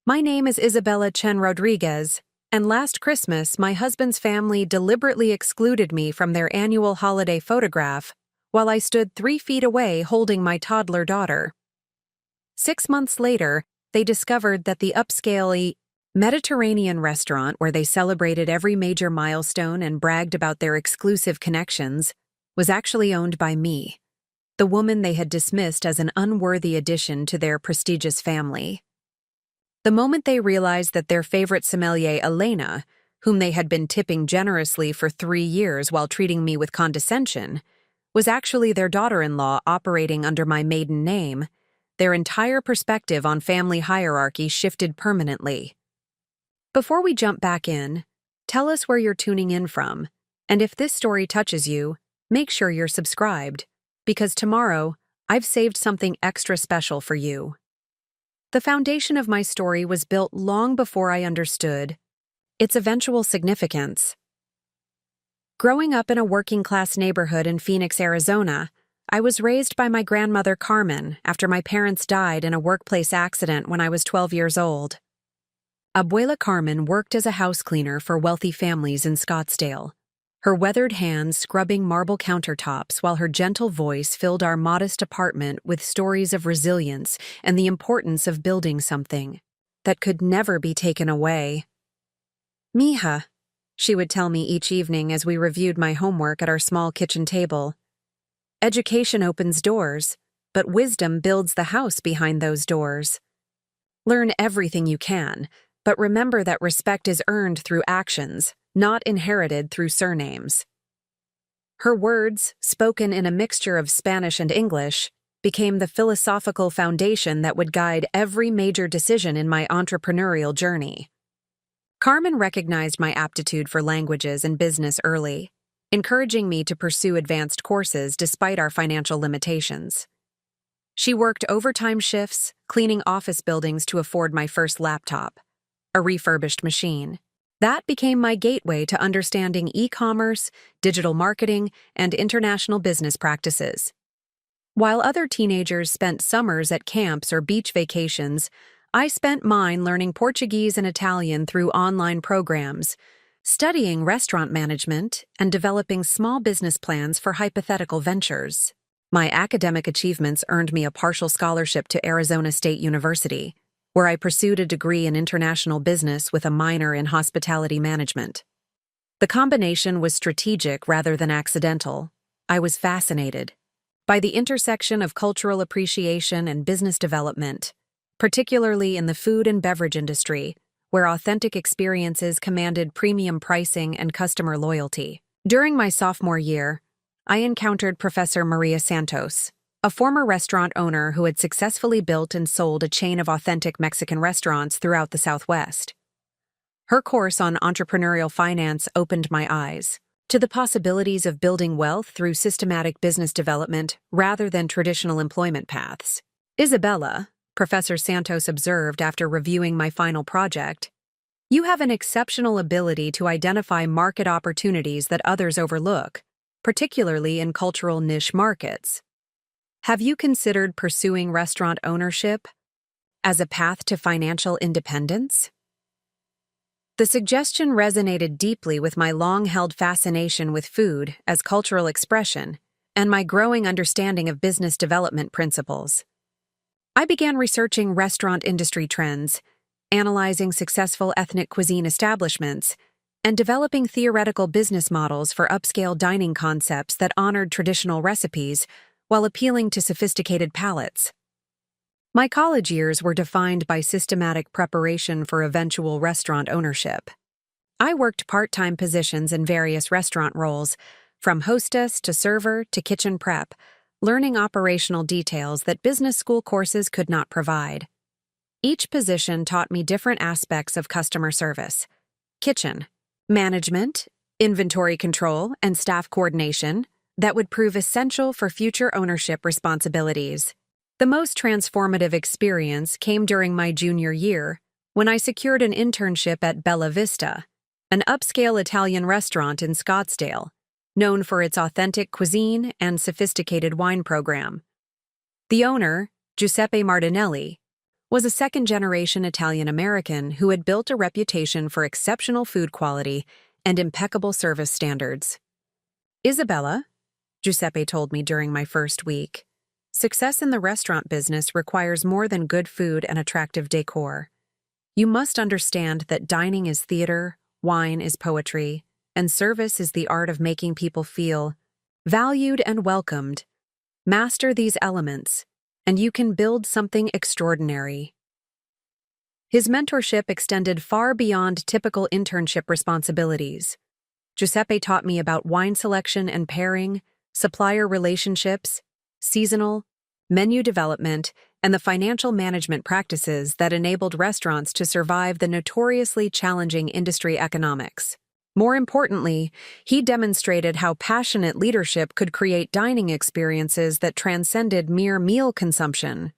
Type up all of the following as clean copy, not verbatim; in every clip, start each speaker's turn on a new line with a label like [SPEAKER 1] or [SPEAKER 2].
[SPEAKER 1] My name is Isabella Chen Rodriguez, and last Christmas my husband's family deliberately excluded me from their annual holiday photograph while I stood 3 feet away holding my toddler daughter. 6 months later, they discovered that the upscale Mediterranean restaurant where they celebrated every major milestone and bragged about their exclusive connections was actually owned by me, the woman they had dismissed as an unworthy addition to their prestigious family. The moment they realized that their favorite sommelier, Elena, whom they had been tipping generously for 3 years while treating me with condescension, was actually their daughter-in-law operating under my maiden name, their entire perspective on family hierarchy shifted permanently. Before we jump back in, tell us where you're tuning in from, and if this story touches you, make sure you're subscribed, because tomorrow, I've saved something extra special for you. The foundation of my story was built long before I understood its eventual significance. Growing up in a working-class neighborhood in Phoenix, Arizona, I was raised by my grandmother Carmen after my parents died in a workplace accident when I was 12 years old. Abuela Carmen worked as a house cleaner for wealthy families in Scottsdale, her weathered hands scrubbing marble countertops while her gentle voice filled our modest apartment with stories of resilience and the importance of building something that could never be taken away. "Mija," she would tell me each evening as we reviewed my homework at our small kitchen table. "Education opens doors, but wisdom builds the house behind those doors. Learn everything you can, but remember that respect is earned through actions, not inherited through surnames." Her words, spoken in a mixture of Spanish and English, became the philosophical foundation that would guide every major decision in my entrepreneurial journey. Carmen recognized my aptitude for languages and business early, encouraging me to pursue advanced courses despite our financial limitations. She worked overtime shifts, cleaning office buildings to afford my first laptop, a refurbished machine. That became my gateway to understanding e-commerce, digital marketing, and international business practices. While other teenagers spent summers at camps or beach vacations, I spent mine learning Portuguese and Italian through online programs, studying restaurant management, and developing small business plans for hypothetical ventures. My academic achievements earned me a partial scholarship to Arizona State University, where I pursued a degree in international business with a minor in hospitality management. The combination was strategic rather than accidental. I was fascinated by the intersection of cultural appreciation and business development, particularly in the food and beverage industry, where authentic experiences commanded premium pricing and customer loyalty. During my sophomore year, I encountered Professor Maria Santos, a former restaurant owner who had successfully built and sold a chain of authentic Mexican restaurants throughout the Southwest. Her course on entrepreneurial finance opened my eyes to the possibilities of building wealth through systematic business development rather than traditional employment paths. "Isabella," Professor Santos observed after reviewing my final project, "you have an exceptional ability to identify market opportunities that others overlook, particularly in cultural niche markets. Have you considered pursuing restaurant ownership as a path to financial independence?" The suggestion resonated deeply with my long-held fascination with food as cultural expression and my growing understanding of business development principles. I began researching restaurant industry trends, analyzing successful ethnic cuisine establishments, and developing theoretical business models for upscale dining concepts that honored traditional recipes while appealing to sophisticated palates. My college years were defined by systematic preparation for eventual restaurant ownership. I worked part-time positions in various restaurant roles, from hostess to server to kitchen prep, learning operational details that business school courses could not provide. Each position taught me different aspects of customer service: kitchen, management, inventory control, and staff coordination that would prove essential for future ownership responsibilities. The most transformative experience came during my junior year when I secured an internship at Bella Vista, an upscale Italian restaurant in Scottsdale, known for its authentic cuisine and sophisticated wine program. The owner, Giuseppe Martinelli, was a second-generation Italian-American who had built a reputation for exceptional food quality and impeccable service standards. "Isabella," Giuseppe told me during my first week, "success in the restaurant business requires more than good food and attractive decor. You must understand that dining is theater, wine is poetry, and service is the art of making people feel valued and welcomed. Master these elements, and you can build something extraordinary." His mentorship extended far beyond typical internship responsibilities. Giuseppe taught me about wine selection and pairing, supplier relationships, seasonal, menu development, and the financial management practices that enabled restaurants to survive the notoriously challenging industry economics. More importantly, he demonstrated how passionate leadership could create dining experiences that transcended mere meal consumption.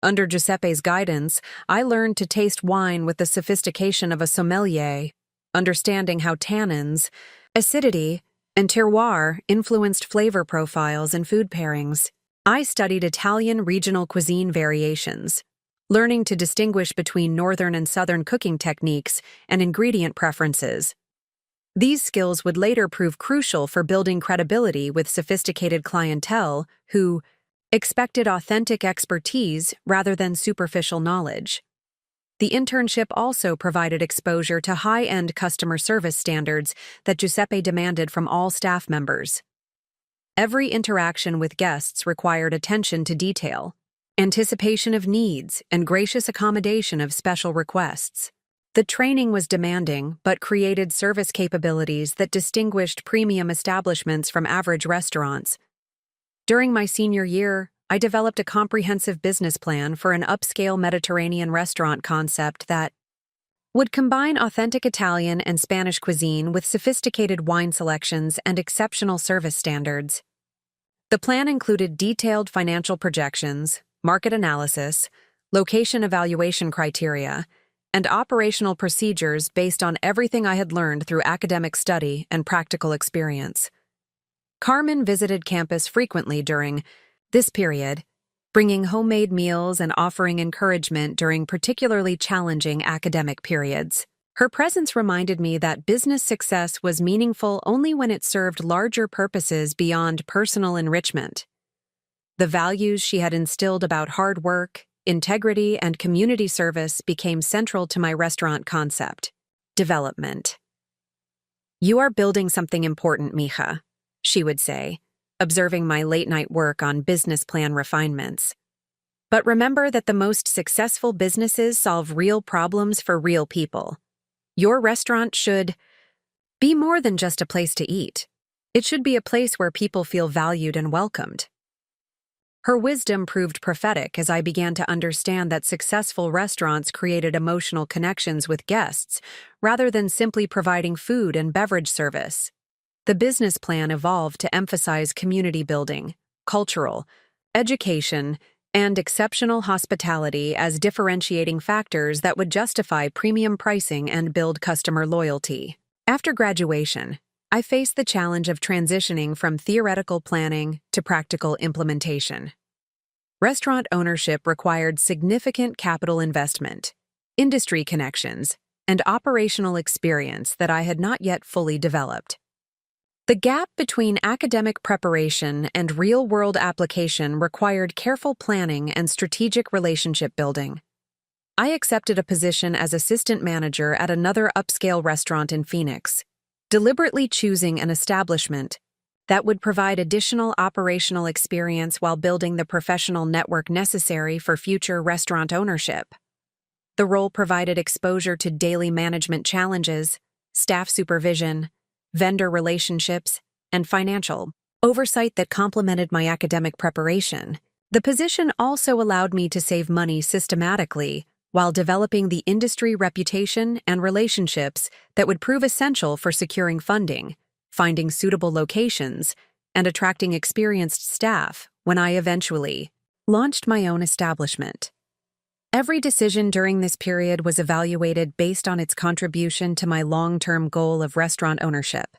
[SPEAKER 1] Under Giuseppe's guidance, I learned to taste wine with the sophistication of a sommelier, understanding how tannins, acidity, and terroir influenced flavor profiles and food pairings. I studied Italian regional cuisine variations, learning to distinguish between northern and southern cooking techniques and ingredient preferences. These skills would later prove crucial for building credibility with sophisticated clientele who expected authentic expertise rather than superficial knowledge. The internship also provided exposure to high-end customer service standards that Giuseppe demanded from all staff members. Every interaction with guests required attention to detail, anticipation of needs, and gracious accommodation of special requests. The training was demanding but created service capabilities that distinguished premium establishments from average restaurants. During my senior year, I developed a comprehensive business plan for an upscale Mediterranean restaurant concept that would combine authentic Italian and Spanish cuisine with sophisticated wine selections and exceptional service standards. The plan included detailed financial projections, market analysis, location evaluation criteria, and operational procedures based on everything I had learned through academic study and practical experience. Carmen visited campus frequently during this period, bringing homemade meals and offering encouragement during particularly challenging academic periods. Her presence reminded me that business success was meaningful only when it served larger purposes beyond personal enrichment. The values she had instilled about hard work, integrity, and community service became central to my restaurant concept. Development. "You are building something important, Mija," she would say, observing my late-night work on business plan refinements. "But remember that the most successful businesses solve real problems for real people. Your restaurant should be more than just a place to eat. It should be a place where people feel valued and welcomed." Her wisdom proved prophetic as I began to understand that successful restaurants created emotional connections with guests rather than simply providing food and beverage service. The business plan evolved to emphasize community building, cultural, education, and exceptional hospitality as differentiating factors that would justify premium pricing and build customer loyalty. After graduation, I faced the challenge of transitioning from theoretical planning to practical implementation. Restaurant ownership required significant capital investment, industry connections, and operational experience that I had not yet fully developed. The gap between academic preparation and real-world application required careful planning and strategic relationship building. I accepted a position as assistant manager at another upscale restaurant in Phoenix, deliberately choosing an establishment that would provide additional operational experience while building the professional network necessary for future restaurant ownership. The role provided exposure to daily management challenges, staff supervision, vendor relationships, and financial oversight that complemented my academic preparation. The position also allowed me to save money systematically while developing the industry reputation and relationships that would prove essential for securing funding, finding suitable locations, and attracting experienced staff when I eventually launched my own establishment. Every decision during this period was evaluated based on its contribution to my long-term goal of restaurant ownership.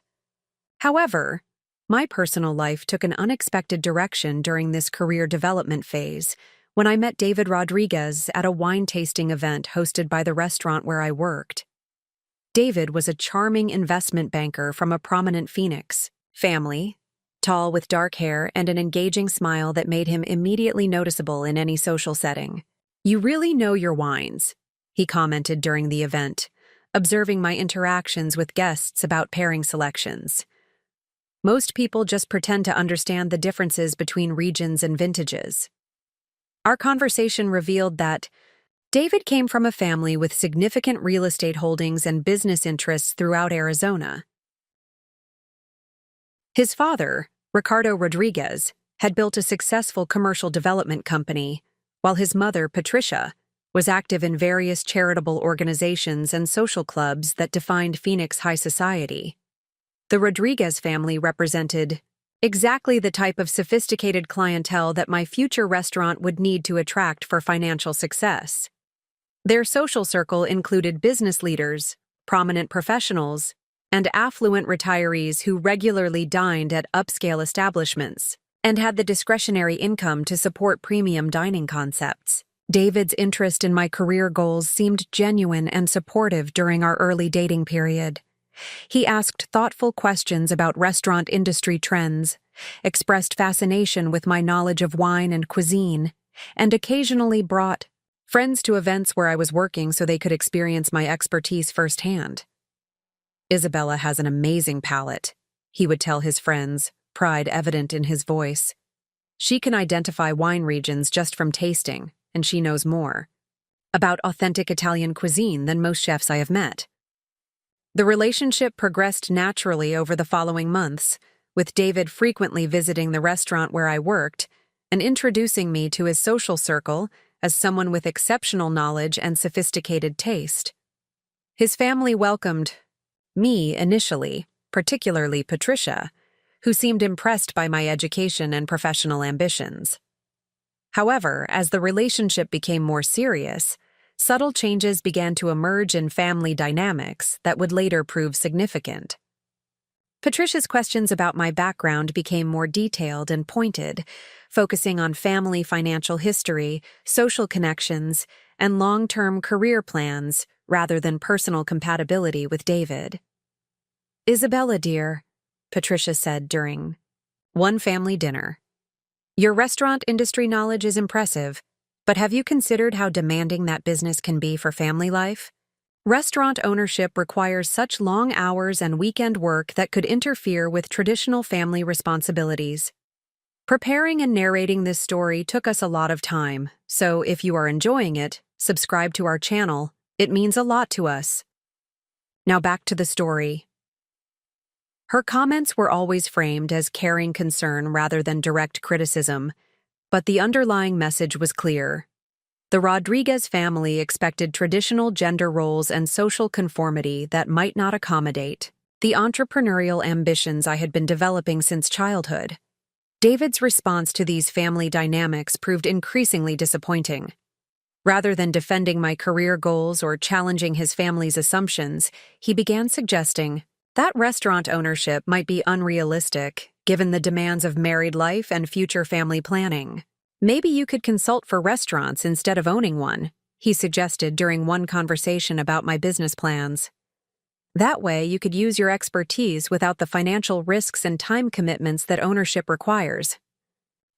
[SPEAKER 1] However, my personal life took an unexpected direction during this career development phase when I met David Rodriguez at a wine tasting event hosted by the restaurant where I worked. David was a charming investment banker from a prominent Phoenix family, tall with dark hair and an engaging smile that made him immediately noticeable in any social setting. "You really know your wines," he commented during the event, observing my interactions with guests about pairing selections. "Most people just pretend to understand the differences between regions and vintages." Our conversation revealed that David came from a family with significant real estate holdings and business interests throughout Arizona. His father, Ricardo Rodriguez, had built a successful commercial development company, while his mother, Patricia, was active in various charitable organizations and social clubs that defined Phoenix high society. The Rodriguez family represented exactly the type of sophisticated clientele that my future restaurant would need to attract for financial success. Their social circle included business leaders, prominent professionals, and affluent retirees who regularly dined at upscale establishments and had the discretionary income to support premium dining concepts. David's interest in my career goals seemed genuine and supportive during our early dating period. He asked thoughtful questions about restaurant industry trends, expressed fascination with my knowledge of wine and cuisine, and occasionally brought friends to events where I was working so they could experience my expertise firsthand. "Isabella has an amazing palate," he would tell his friends, pride evident in his voice. "She can identify wine regions just from tasting, and she knows more about authentic Italian cuisine than most chefs I have met." The relationship progressed naturally over the following months, with David frequently visiting the restaurant where I worked and introducing me to his social circle as someone with exceptional knowledge and sophisticated taste. His family welcomed me initially, particularly Patricia, who seemed impressed by my education and professional ambitions. However, as the relationship became more serious, subtle changes began to emerge in family dynamics that would later prove significant. Patricia's questions about my background became more detailed and pointed, focusing on family financial history, social connections, and long-term career plans rather than personal compatibility with David. "Isabella, dear," Patricia said during one family dinner, "your restaurant industry knowledge is impressive, but have you considered how demanding that business can be for family life? Restaurant ownership requires such long hours and weekend work that could interfere with traditional family responsibilities. Preparing and narrating this story took us a lot of time, so if you are enjoying it, subscribe to our channel. It means a lot to us." Now back to the story. Her comments were always framed as caring concern rather than direct criticism, but the underlying message was clear. The Rodriguez family expected traditional gender roles and social conformity that might not accommodate the entrepreneurial ambitions I had been developing since childhood. David's response to these family dynamics proved increasingly disappointing. Rather than defending my career goals or challenging his family's assumptions, he began suggesting that restaurant ownership might be unrealistic given the demands of married life and future family planning. "Maybe you could consult for restaurants instead of owning one," he suggested during one conversation about my business plans. "That way, you could use your expertise without the financial risks and time commitments that ownership requires."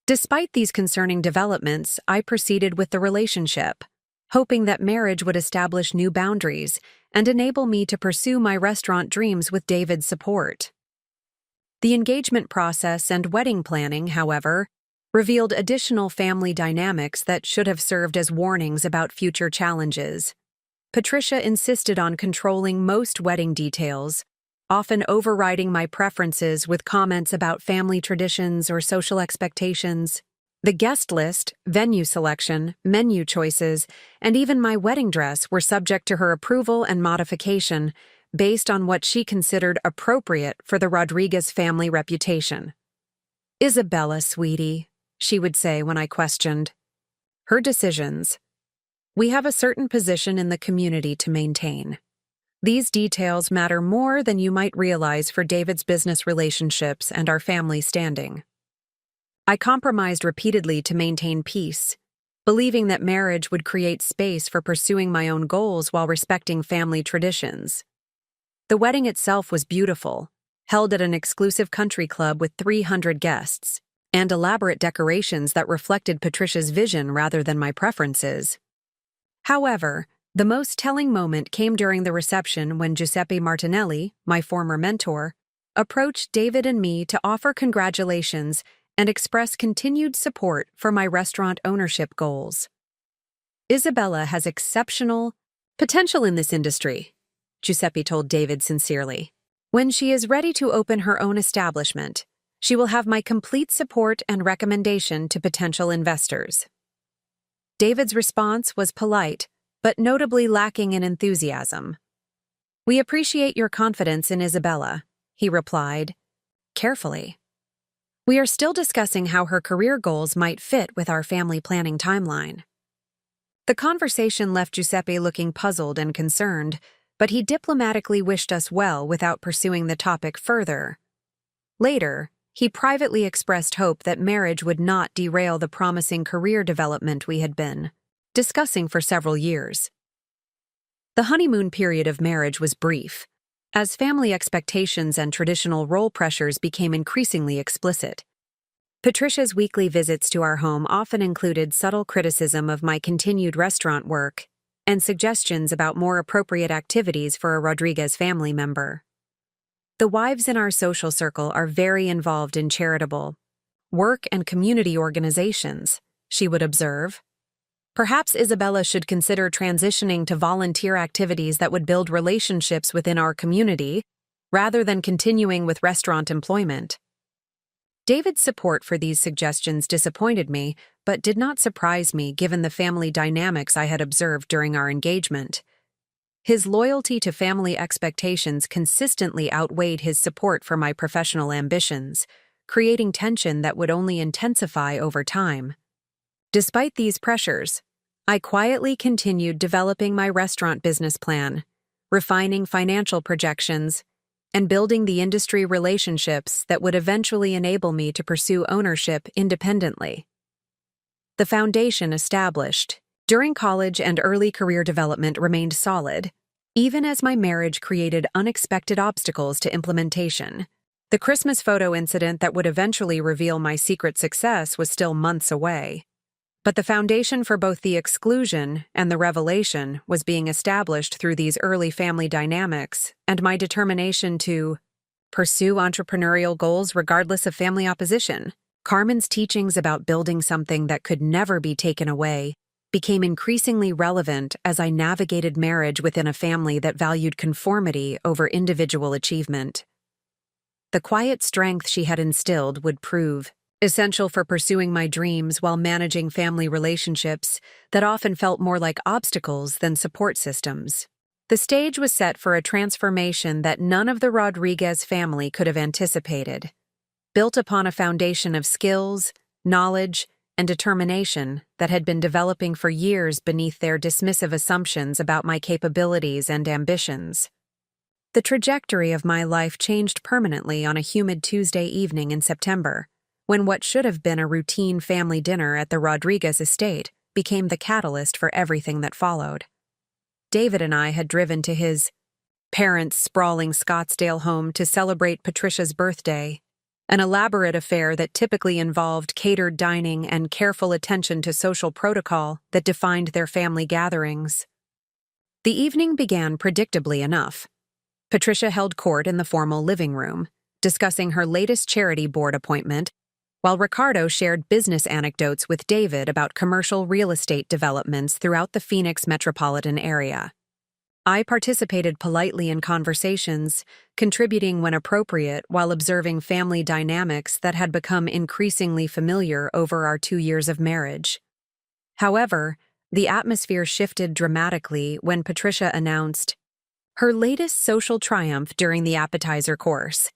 [SPEAKER 1] Despite these concerning developments, I proceeded with the relationship, hoping that marriage would establish new boundaries and enable me to pursue my restaurant dreams with David's support. The engagement process and wedding planning, however, revealed additional family dynamics that should have served as warnings about future challenges. Patricia insisted on controlling most wedding details, often overriding my preferences with comments about family traditions or social expectations. The guest list, venue selection, menu choices, and even my wedding dress were subject to her approval and modification based on what she considered appropriate for the Rodriguez family reputation. "Isabella, sweetie," she would say when I questioned her decisions. "We have a certain position in the community to maintain. These details matter more than you might realize for David's business relationships and our family standing." I compromised repeatedly to maintain peace, believing that marriage would create space for pursuing my own goals while respecting family traditions. The wedding itself was beautiful, held at an exclusive country club with 300 guests, and elaborate decorations that reflected Patricia's vision rather than my preferences. However, the most telling moment came during the reception when Giuseppe Martinelli, my former mentor, approached David and me to offer congratulations and express continued support for my restaurant ownership goals. "Isabella has exceptional potential in this industry," Giuseppe told David sincerely. "When she is ready to open her own establishment, she will have my complete support and recommendation to potential investors." David's response was polite, but notably lacking in enthusiasm. "We appreciate your confidence in Isabella," he replied, carefully. "We are still discussing how her career goals might fit with our family planning timeline." The conversation left Giuseppe looking puzzled and concerned, but he diplomatically wished us well without pursuing the topic further. Later, he privately expressed hope that marriage would not derail the promising career development we had been discussing for several years. The honeymoon period of marriage was brief, as family expectations and traditional role pressures became increasingly explicit. Patricia's weekly visits to our home often included subtle criticism of my continued restaurant work and suggestions about more appropriate activities for a Rodriguez family member. "The wives in our social circle are very involved in charitable work and community organizations," she would observe. "Perhaps Isabella should consider transitioning to volunteer activities that would build relationships within our community, rather than continuing with restaurant employment." David's support for these suggestions disappointed me, but did not surprise me given the family dynamics I had observed during our engagement. His loyalty to family expectations consistently outweighed his support for my professional ambitions, creating tension that would only intensify over time. Despite these pressures, I quietly continued developing my restaurant business plan, refining financial projections, and building the industry relationships that would eventually enable me to pursue ownership independently. The foundation established during college and early career development remained solid, even as my marriage created unexpected obstacles to implementation. The Christmas photo incident that would eventually reveal my secret success was still months away. But the foundation for both the exclusion and the revelation was being established through these early family dynamics and my determination to pursue entrepreneurial goals regardless of family opposition. Carmen's teachings about building something that could never be taken away became increasingly relevant as I navigated marriage within a family that valued conformity over individual achievement. The quiet strength she had instilled would prove essential for pursuing my dreams while managing family relationships that often felt more like obstacles than support systems. The stage was set for a transformation that none of the Rodriguez family could have anticipated. Built upon a foundation of skills, knowledge, and determination that had been developing for years beneath their dismissive assumptions about my capabilities and ambitions. The trajectory of my life changed permanently on a humid Tuesday evening in September, when what should have been a routine family dinner at the Rodriguez estate became the catalyst for everything that followed. David and I had driven to his parents' sprawling Scottsdale home to celebrate Patricia's birthday, an elaborate affair that typically involved catered dining and careful attention to social protocol that defined their family gatherings. The evening began predictably enough. Patricia held court in the formal living room, discussing her latest charity board appointment, while Ricardo shared business anecdotes with David about commercial real estate developments throughout the Phoenix metropolitan area. I participated politely in conversations, contributing when appropriate while observing family dynamics that had become increasingly familiar over our 2 years of marriage. However, the atmosphere shifted dramatically when Patricia announced her latest social triumph during the appetizer course.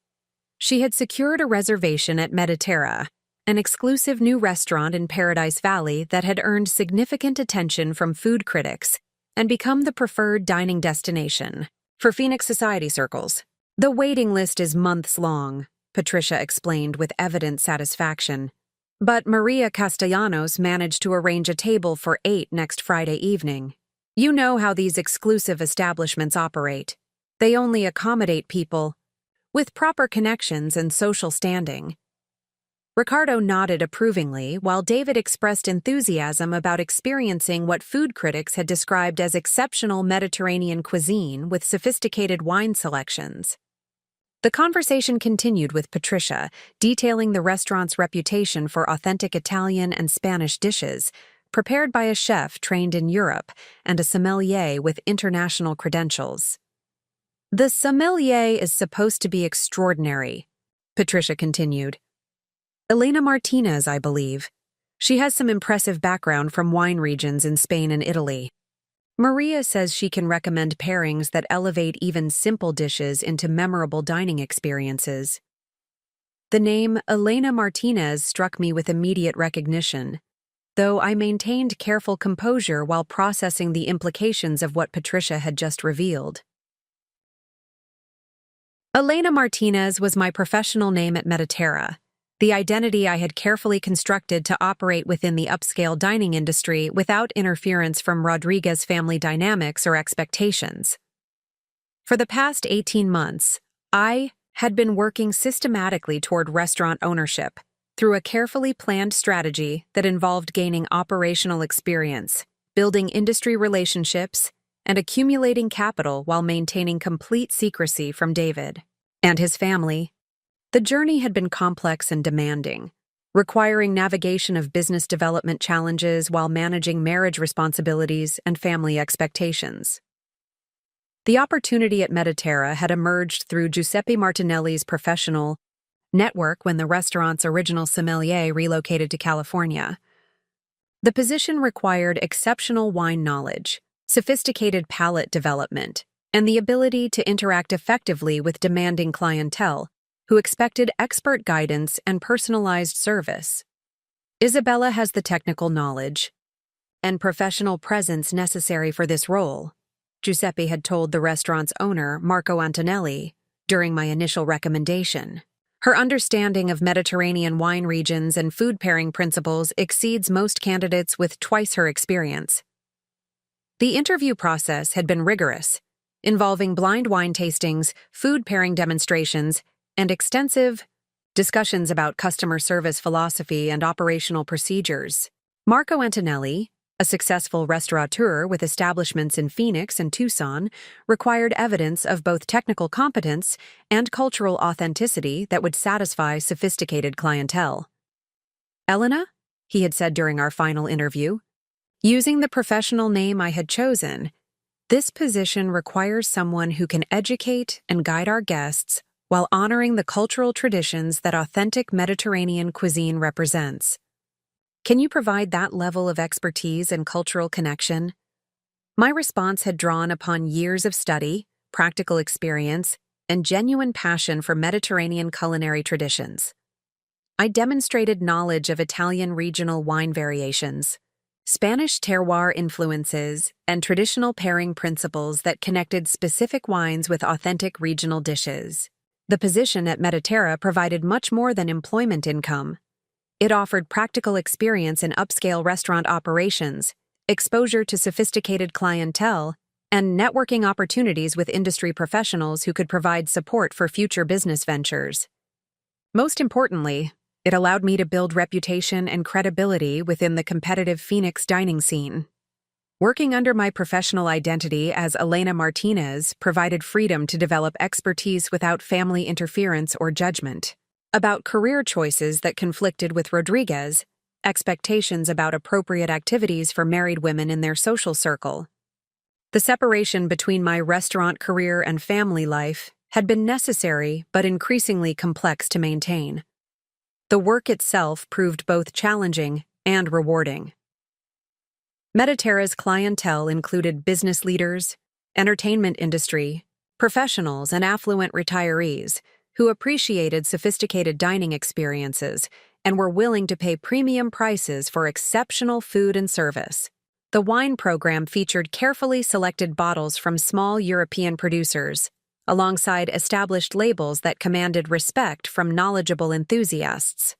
[SPEAKER 1] She had secured a reservation at Mediterra, an exclusive new restaurant in Paradise Valley that had earned significant attention from food critics and become the preferred dining destination for Phoenix society circles. "The waiting list is months long," Patricia explained with evident satisfaction. But Maria Castellanos managed to arrange a table for 8 next Friday evening. You know how these exclusive establishments operate. They only accommodate people with proper connections and social standing. Ricardo nodded approvingly, while David expressed enthusiasm about experiencing what food critics had described as exceptional Mediterranean cuisine with sophisticated wine selections. The conversation continued with Patricia, detailing the restaurant's reputation for authentic Italian and Spanish dishes, prepared by a chef trained in Europe and a sommelier with international credentials. The sommelier is supposed to be extraordinary, Patricia continued. Elena Martinez, I believe. She has some impressive background from wine regions in Spain and Italy. Maria says she can recommend pairings that elevate even simple dishes into memorable dining experiences. The name Elena Martinez struck me with immediate recognition, though I maintained careful composure while processing the implications of what Patricia had just revealed. Elena Martinez was my professional name at Mediterra, the identity I had carefully constructed to operate within the upscale dining industry without interference from Rodriguez family dynamics or expectations. For the past 18 months, I had been working systematically toward restaurant ownership through a carefully planned strategy that involved gaining operational experience, building industry relationships, and accumulating capital while maintaining complete secrecy from David and his family. The journey had been complex and demanding, requiring navigation of business development challenges while managing marriage responsibilities and family expectations. The opportunity at Mediterra had emerged through Giuseppe Martinelli's professional network when the restaurant's original sommelier relocated to California. The position required exceptional wine knowledge, sophisticated palate development, and the ability to interact effectively with demanding clientele who expected expert guidance and personalized service. Isabella has the technical knowledge and professional presence necessary for this role, Giuseppe had told the restaurant's owner, Marco Antonelli, during my initial recommendation. Her understanding of Mediterranean wine regions and food pairing principles exceeds most candidates with twice her experience. The interview process had been rigorous, involving blind wine tastings, food pairing demonstrations, and extensive discussions about customer service philosophy and operational procedures. Marco Antonelli, a successful restaurateur with establishments in Phoenix and Tucson, required evidence of both technical competence and cultural authenticity that would satisfy sophisticated clientele. Elena, he had said during our final interview, using the professional name I had chosen, this position requires someone who can educate and guide our guests while honoring the cultural traditions that authentic Mediterranean cuisine represents. Can you provide that level of expertise and cultural connection? My response had drawn upon years of study, practical experience, and genuine passion for Mediterranean culinary traditions. I demonstrated knowledge of Italian regional wine variations, Spanish terroir influences, and traditional pairing principles that connected specific wines with authentic regional dishes. The position at Mediterra provided much more than employment income. It offered practical experience in upscale restaurant operations, exposure to sophisticated clientele, and networking opportunities with industry professionals who could provide support for future business ventures. Most importantly, it allowed me to build reputation and credibility within the competitive Phoenix dining scene. Working under my professional identity as Elena Martinez provided freedom to develop expertise without family interference or judgment. About career choices that conflicted with Rodriguez, expectations about appropriate activities for married women in their social circle. The separation between my restaurant career and family life had been necessary but increasingly complex to maintain. The work itself proved both challenging and rewarding. Mediterra's clientele included business leaders, entertainment industry, professionals, and affluent retirees who appreciated sophisticated dining experiences and were willing to pay premium prices for exceptional food and service. The wine program featured carefully selected bottles from small European producers, alongside established labels that commanded respect from knowledgeable enthusiasts.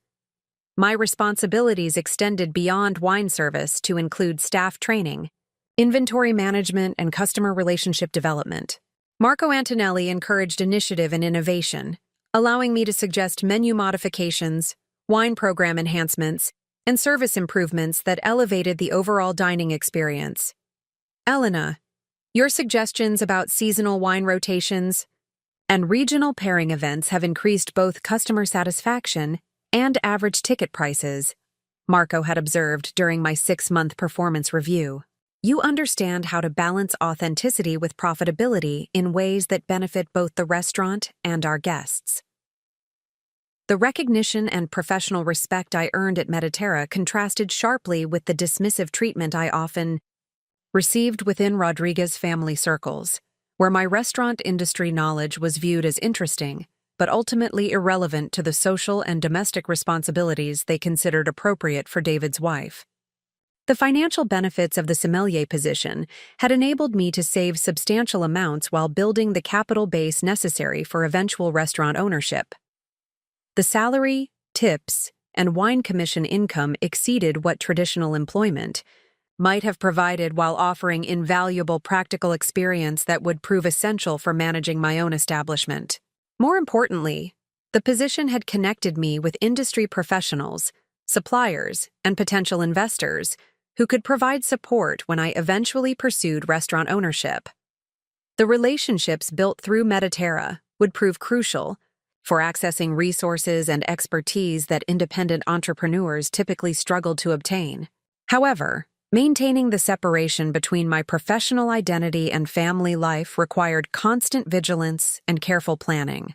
[SPEAKER 1] My responsibilities extended beyond wine service to include staff training, inventory management, and customer relationship development. Marco Antonelli encouraged initiative and innovation, allowing me to suggest menu modifications, wine program enhancements, and service improvements that elevated the overall dining experience. Elena, your suggestions about seasonal wine rotations and regional pairing events have increased both customer satisfaction and average ticket prices, Marco had observed during my 6-month performance review. You understand how to balance authenticity with profitability in ways that benefit both the restaurant and our guests. The recognition and professional respect I earned at Mediterra contrasted sharply with the dismissive treatment I often received within Rodriguez family circles, where my restaurant industry knowledge was viewed as interesting, but ultimately irrelevant to the social and domestic responsibilities they considered appropriate for David's wife. The financial benefits of the sommelier position had enabled me to save substantial amounts while building the capital base necessary for eventual restaurant ownership. The salary, tips, and wine commission income exceeded what traditional employment might have provided while offering invaluable practical experience that would prove essential for managing my own establishment. More importantly, the position had connected me with industry professionals, suppliers, and potential investors who could provide support when I eventually pursued restaurant ownership. The relationships built through Mediterra would prove crucial for accessing resources and expertise that independent entrepreneurs typically struggled to obtain. However, maintaining the separation between my professional identity and family life required constant vigilance and careful planning.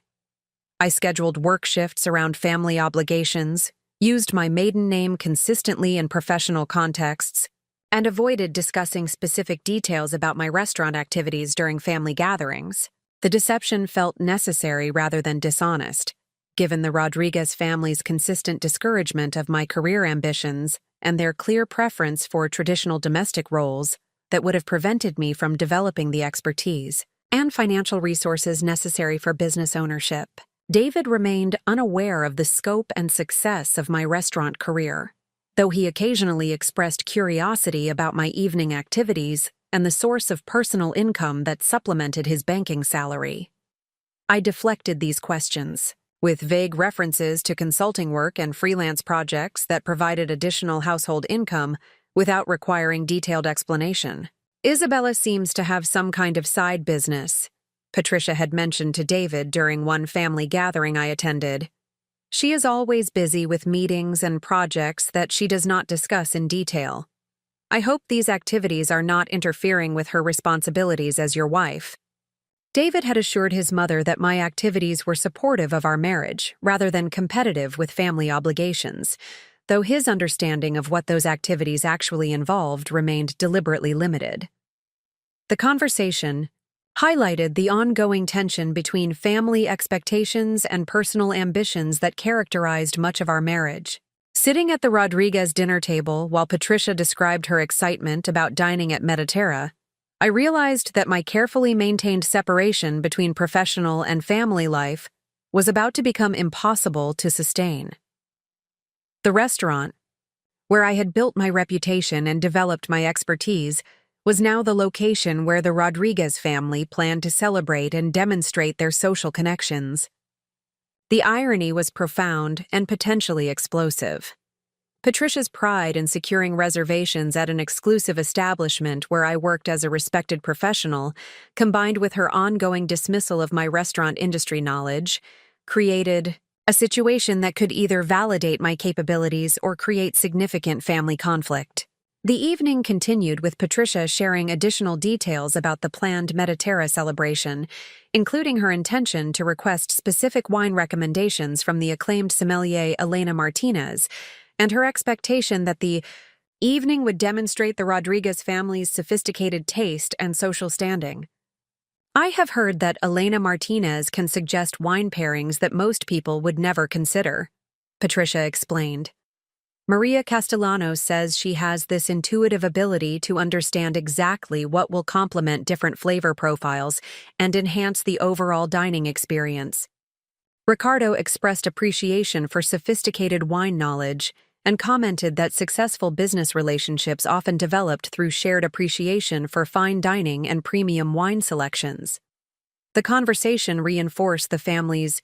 [SPEAKER 1] I scheduled work shifts around family obligations, used my maiden name consistently in professional contexts, and avoided discussing specific details about my restaurant activities during family gatherings. The deception felt necessary rather than dishonest, given the Rodriguez family's consistent discouragement of my career ambitions and their clear preference for traditional domestic roles that would have prevented me from developing the expertise and financial resources necessary for business ownership. David remained unaware of the scope and success of my restaurant career, though he occasionally expressed curiosity about my evening activities and the source of personal income that supplemented his banking salary. I deflected these questions, with vague references to consulting work and freelance projects that provided additional household income without requiring detailed explanation. Isabella seems to have some kind of side business, Patricia had mentioned to David during one family gathering I attended. She is always busy with meetings and projects that she does not discuss in detail. I hope these activities are not interfering with her responsibilities as your wife. David had assured his mother that my activities were supportive of our marriage rather than competitive with family obligations, though his understanding of what those activities actually involved remained deliberately limited. The conversation highlighted the ongoing tension between family expectations and personal ambitions that characterized much of our marriage. Sitting at the Rodriguez dinner table while Patricia described her excitement about dining at Mediterra, I realized that my carefully maintained separation between professional and family life was about to become impossible to sustain. The restaurant, where I had built my reputation and developed my expertise, was now the location where the Rodriguez family planned to celebrate and demonstrate their social connections. The irony was profound and potentially explosive. Patricia's pride in securing reservations at an exclusive establishment where I worked as a respected professional, combined with her ongoing dismissal of my restaurant industry knowledge, created a situation that could either validate my capabilities or create significant family conflict. The evening continued with Patricia sharing additional details about the planned Mediterra celebration, including her intention to request specific wine recommendations from the acclaimed sommelier Elena Martinez, and her expectation that the evening would demonstrate the Rodriguez family's sophisticated taste and social standing. I have heard that Elena Martinez can suggest wine pairings that most people would never consider, Patricia explained. Maria Castellanos says she has this intuitive ability to understand exactly what will complement different flavor profiles and enhance the overall dining experience. Ricardo expressed appreciation for sophisticated wine knowledge and commented that successful business relationships often developed through shared appreciation for fine dining and premium wine selections. The conversation reinforced the family's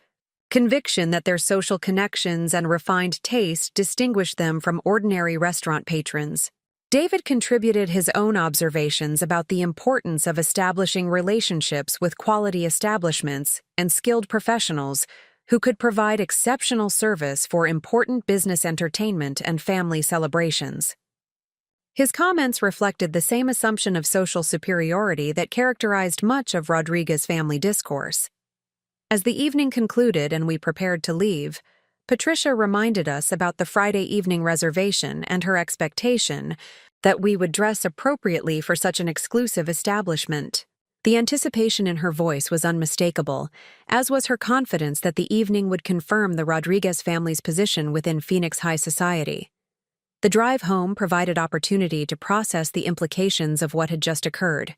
[SPEAKER 1] conviction that their social connections and refined taste distinguished them from ordinary restaurant patrons. David contributed his own observations about the importance of establishing relationships with quality establishments and skilled professionals who could provide exceptional service for important business entertainment and family celebrations. His comments reflected the same assumption of social superiority that characterized much of Rodriguez's family discourse. As the evening concluded and we prepared to leave, Patricia reminded us about the Friday evening reservation and her expectation that we would dress appropriately for such an exclusive establishment. The anticipation in her voice was unmistakable, as was her confidence that the evening would confirm the Rodriguez family's position within Phoenix high society. The drive home provided opportunity to process the implications of what had just occurred.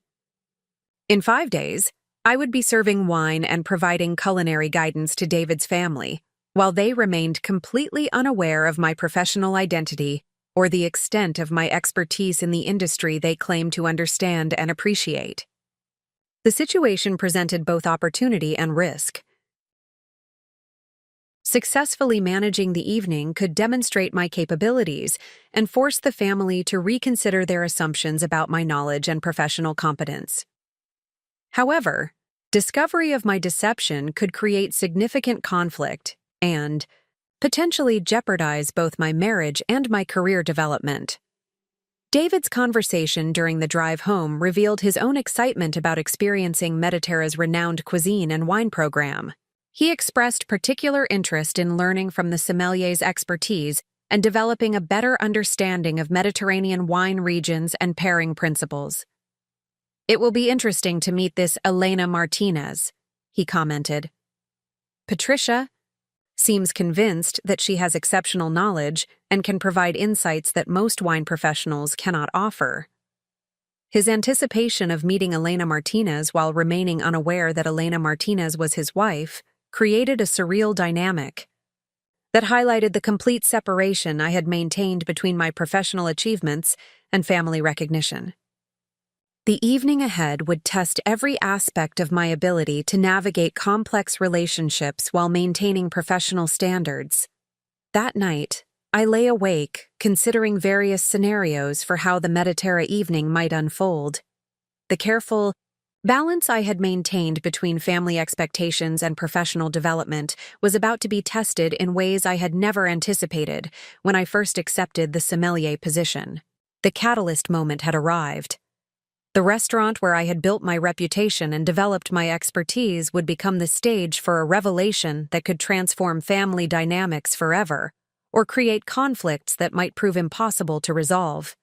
[SPEAKER 1] In 5 days, I would be serving wine and providing culinary guidance to David's family, while they remained completely unaware of my professional identity or the extent of my expertise in the industry they claimed to understand and appreciate. The situation presented both opportunity and risk. Successfully managing the evening could demonstrate my capabilities and force the family to reconsider their assumptions about my knowledge and professional competence. However, discovery of my deception could create significant conflict and potentially jeopardize both my marriage and my career development. David's conversation during the drive home revealed his own excitement about experiencing Mediterra's renowned cuisine and wine program. He expressed particular interest in learning from the sommelier's expertise and developing a better understanding of Mediterranean wine regions and pairing principles. "It will be interesting to meet this Elena Martinez," he commented. "Patricia seems convinced that she has exceptional knowledge and can provide insights that most wine professionals cannot offer." His anticipation of meeting Elena Martinez while remaining unaware that Elena Martinez was his wife created a surreal dynamic that highlighted the complete separation I had maintained between my professional achievements and family recognition. The evening ahead would test every aspect of my ability to navigate complex relationships while maintaining professional standards. That night, I lay awake, considering various scenarios for how the Mediterra evening might unfold. The careful balance I had maintained between family expectations and professional development was about to be tested in ways I had never anticipated when I first accepted the sommelier position. The catalyst moment had arrived. The restaurant where I had built my reputation and developed my expertise would become the stage for a revelation that could transform family dynamics forever, or create conflicts that might prove impossible to resolve.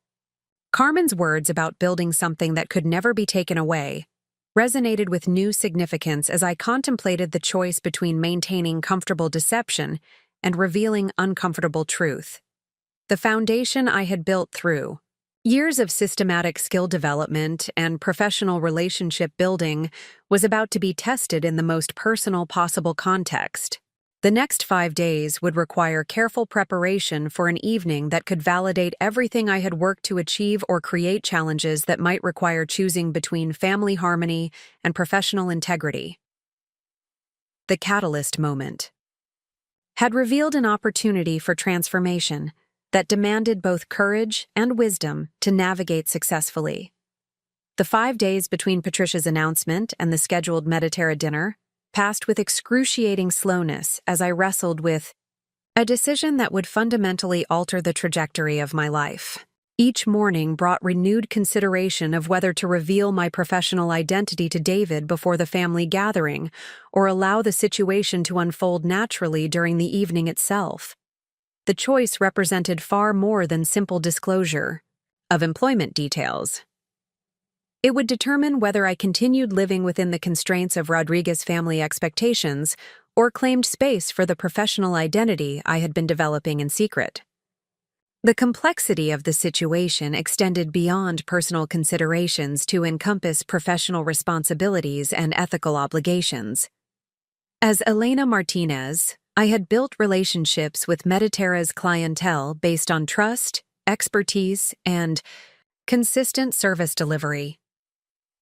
[SPEAKER 1] Carmen's words about building something that could never be taken away resonated with new significance as I contemplated the choice between maintaining comfortable deception and revealing uncomfortable truth. The foundation I had built through years of systematic skill development and professional relationship building was about to be tested in the most personal possible context. The next 5 days would require careful preparation for an evening that could validate everything I had worked to achieve or create challenges that might require choosing between family harmony and professional integrity. The catalyst moment had revealed an opportunity for transformation that demanded both courage and wisdom to navigate successfully. The 5 days between Patricia's announcement and the scheduled Mediterra dinner passed with excruciating slowness as I wrestled with a decision that would fundamentally alter the trajectory of my life. Each morning brought renewed consideration of whether to reveal my professional identity to David before the family gathering or allow the situation to unfold naturally during the evening itself. The choice represented far more than simple disclosure of employment details. It would determine whether I continued living within the constraints of Rodriguez family expectations or claimed space for the professional identity I had been developing in secret. The complexity of the situation extended beyond personal considerations to encompass professional responsibilities and ethical obligations. As Elena Martinez, I had built relationships with Mediterra's clientele based on trust, expertise, and consistent service delivery.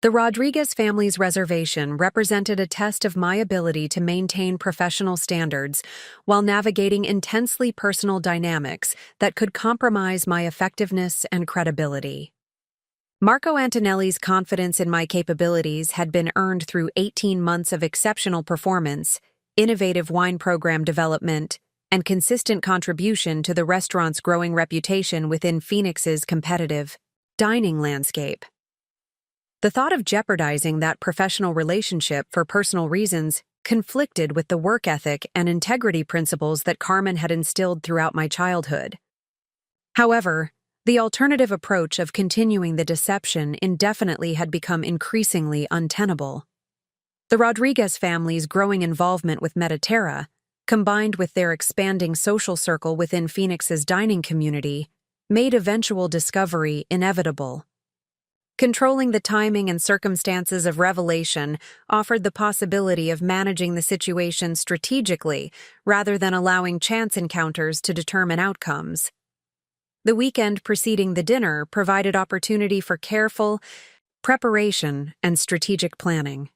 [SPEAKER 1] The Rodriguez family's reservation represented a test of my ability to maintain professional standards while navigating intensely personal dynamics that could compromise my effectiveness and credibility. Marco Antonelli's confidence in my capabilities had been earned through 18 months of exceptional performance, innovative wine program development, and consistent contribution to the restaurant's growing reputation within Phoenix's competitive dining landscape. The thought of jeopardizing that professional relationship for personal reasons conflicted with the work ethic and integrity principles that Carmen had instilled throughout my childhood. However, the alternative approach of continuing the deception indefinitely had become increasingly untenable. The Rodriguez family's growing involvement with Mediterra, combined with their expanding social circle within Phoenix's dining community, made eventual discovery inevitable. Controlling the timing and circumstances of revelation offered the possibility of managing the situation strategically rather than allowing chance encounters to determine outcomes. The weekend preceding the dinner provided opportunity for careful preparation and strategic planning.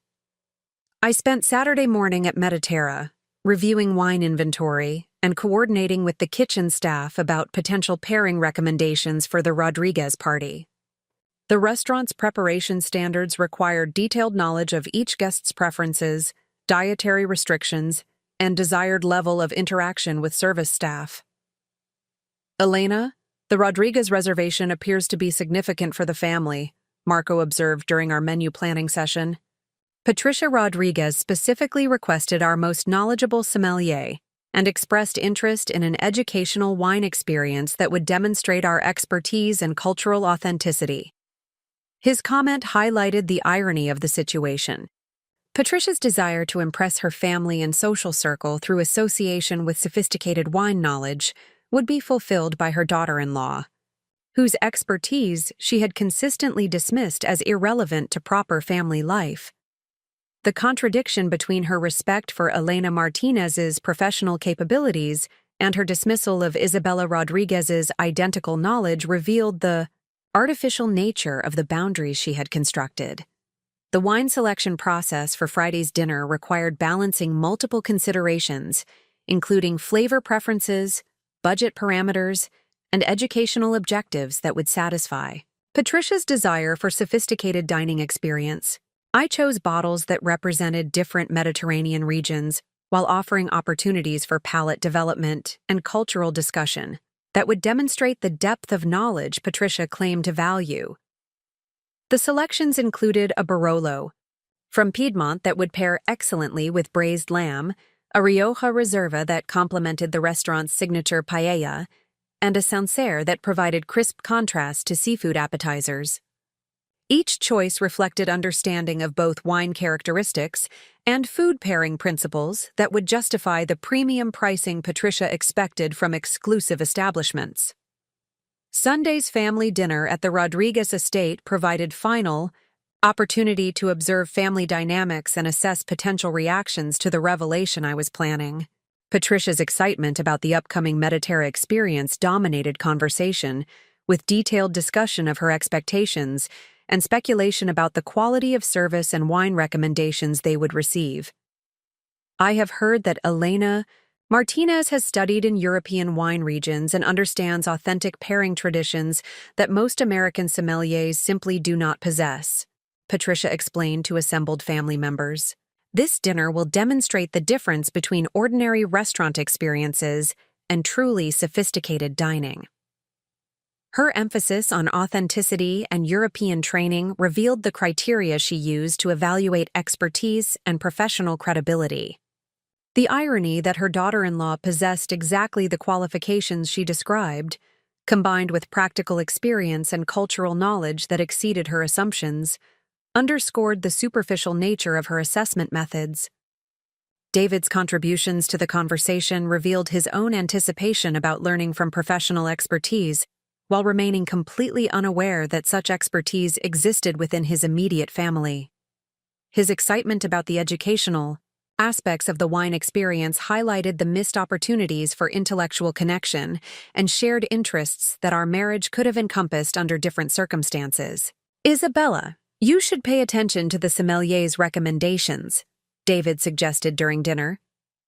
[SPEAKER 1] I spent Saturday morning at Mediterra, reviewing wine inventory and coordinating with the kitchen staff about potential pairing recommendations for the Rodriguez party. The restaurant's preparation standards required detailed knowledge of each guest's preferences, dietary restrictions, and desired level of interaction with service staff. Elena, the Rodriguez reservation appears to be significant for the family, Marco observed during our menu planning session. Patricia Rodriguez specifically requested our most knowledgeable sommelier and expressed interest in an educational wine experience that would demonstrate our expertise and cultural authenticity. His comment highlighted the irony of the situation. Patricia's desire to impress her family and social circle through association with sophisticated wine knowledge would be fulfilled by her daughter-in-law, whose expertise she had consistently dismissed as irrelevant to proper family life. The contradiction between her respect for Elena Martinez's professional capabilities and her dismissal of Isabella Rodriguez's identical knowledge revealed the artificial nature of the boundaries she had constructed. The wine selection process for Friday's dinner required balancing multiple considerations, including flavor preferences, budget parameters, and educational objectives that would satisfy Patricia's desire for sophisticated dining experience. I chose bottles that represented different Mediterranean regions while offering opportunities for palate development and cultural discussion that would demonstrate the depth of knowledge Patricia claimed to value. The selections included a Barolo from Piedmont that would pair excellently with braised lamb, a Rioja Reserva that complemented the restaurant's signature paella, and a Sancerre that provided crisp contrast to seafood appetizers. Each choice reflected understanding of both wine characteristics and food pairing principles that would justify the premium pricing Patricia expected from exclusive establishments. Sunday's family dinner at the Rodriguez estate provided final opportunity to observe family dynamics and assess potential reactions to the revelation I was planning. Patricia's excitement about the upcoming Mediterra experience dominated conversation, with detailed discussion of her expectations and speculation about the quality of service and wine recommendations they would receive. I have heard that Elena Martinez has studied in European wine regions and understands authentic pairing traditions that most American sommeliers simply do not possess, Patricia explained to assembled family members. This dinner will demonstrate the difference between ordinary restaurant experiences and truly sophisticated dining. Her emphasis on authenticity and European training revealed the criteria she used to evaluate expertise and professional credibility. The irony that her daughter-in-law possessed exactly the qualifications she described, combined with practical experience and cultural knowledge that exceeded her assumptions, underscored the superficial nature of her assessment methods. David's contributions to the conversation revealed his own anticipation about learning from professional expertise, while remaining completely unaware that such expertise existed within his immediate family. His excitement about the educational Aspects of the wine experience highlighted the missed opportunities for intellectual connection and shared interests that our marriage could have encompassed under different circumstances. Isabella, you should pay attention to the sommelier's recommendations, David suggested during dinner.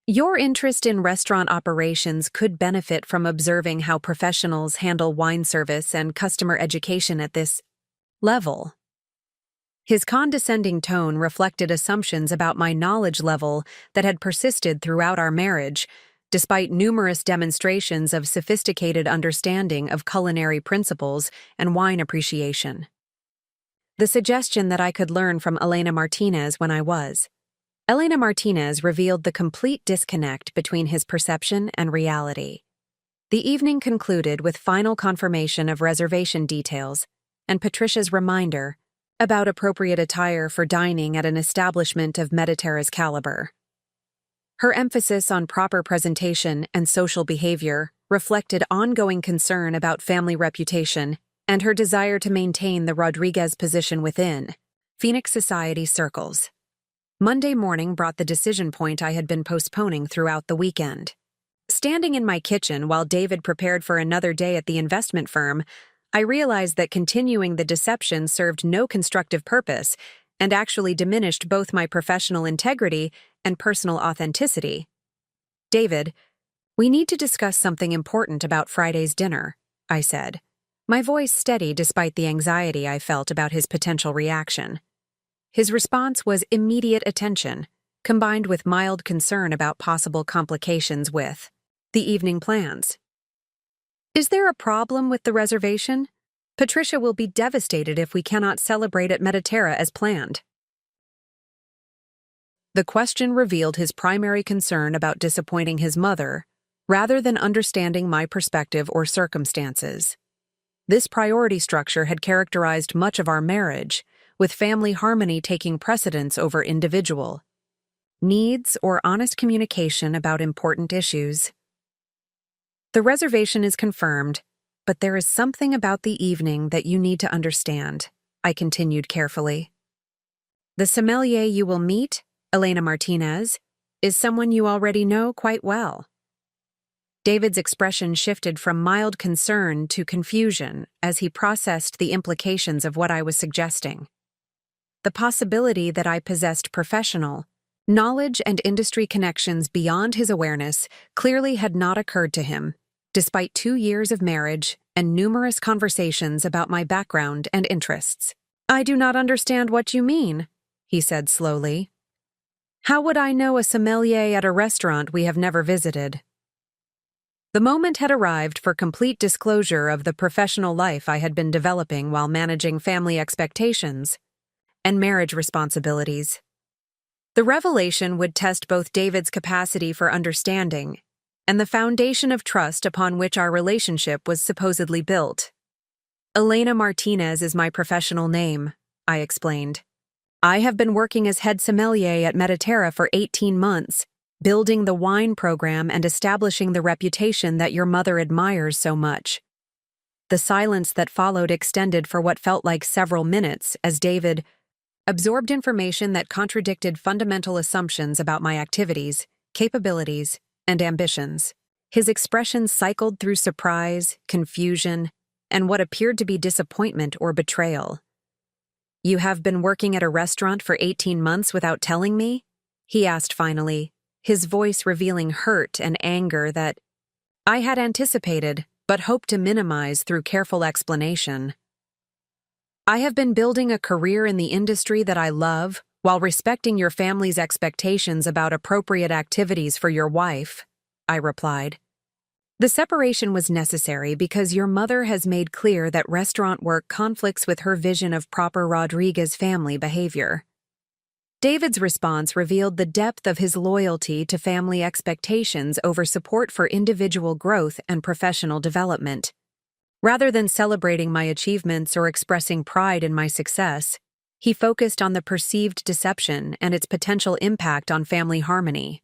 [SPEAKER 1] Your interest in restaurant operations could benefit from observing how professionals handle wine service and customer education at this level. His condescending tone reflected assumptions about my knowledge level that had persisted throughout our marriage, despite numerous demonstrations of sophisticated understanding of culinary principles and wine appreciation. The suggestion that I could learn from Elena Martinez when I was. Elena Martinez revealed the complete disconnect between his perception and reality. The evening concluded with final confirmation of reservation details and Patricia's reminder about appropriate attire for dining at an establishment of Mediterra's caliber. Her emphasis on proper presentation and social behavior reflected ongoing concern about family reputation and her desire to maintain the Rodriguez position within Phoenix society circles. Monday morning brought the decision point I had been postponing throughout the weekend. Standing in my kitchen while David prepared for another day at the investment firm, I realized that continuing the deception served no constructive purpose and actually diminished both my professional integrity and personal authenticity. David, we need to discuss something important about Friday's dinner, I said, my voice steady despite the anxiety I felt about his potential reaction. His response was immediate attention, combined with mild concern about possible complications with the evening plans. Is there a problem with the reservation? Patricia will be devastated if we cannot celebrate at Mediterra as planned. The question revealed his primary concern about disappointing his mother, rather than understanding my perspective or circumstances. This priority structure had characterized much of our marriage, with family harmony taking precedence over individual needs or honest communication about important issues. The reservation is confirmed, but there is something about the evening that you need to understand, I continued carefully. The sommelier you will meet, Elena Martinez, is someone you already know quite well. David's expression shifted from mild concern to confusion as he processed the implications of what I was suggesting. The possibility that I possessed professional knowledge and industry connections beyond his awareness clearly had not occurred to him, despite 2 years of marriage and numerous conversations about my background and interests. I do not understand what you mean, he said slowly. How would I know a sommelier at a restaurant we have never visited? The moment had arrived for complete disclosure of the professional life I had been developing while managing family expectations and marriage responsibilities. The revelation would test both David's capacity for understanding and the foundation of trust upon which our relationship was supposedly built. Elena Martinez is my professional name, I explained. I have been working as head sommelier at Mediterra for 18 months, building the wine program and establishing the reputation that your mother admires so much. The silence that followed extended for what felt like several minutes as David absorbed information that contradicted fundamental assumptions about my activities, capabilities, and ambitions. His expressions cycled through surprise, confusion, and what appeared to be disappointment or betrayal. You have been working at a restaurant for 18 months without telling me? He asked finally, his voice revealing hurt and anger that I had anticipated but hoped to minimize through careful explanation. I have been building a career in the industry that I love while respecting your family's expectations about appropriate activities for your wife, I replied. The separation was necessary because your mother has made clear that restaurant work conflicts with her vision of proper Rodriguez family behavior. David's response revealed the depth of his loyalty to family expectations over support for individual growth and professional development. Rather than celebrating my achievements or expressing pride in my success, he focused on the perceived deception and its potential impact on family harmony.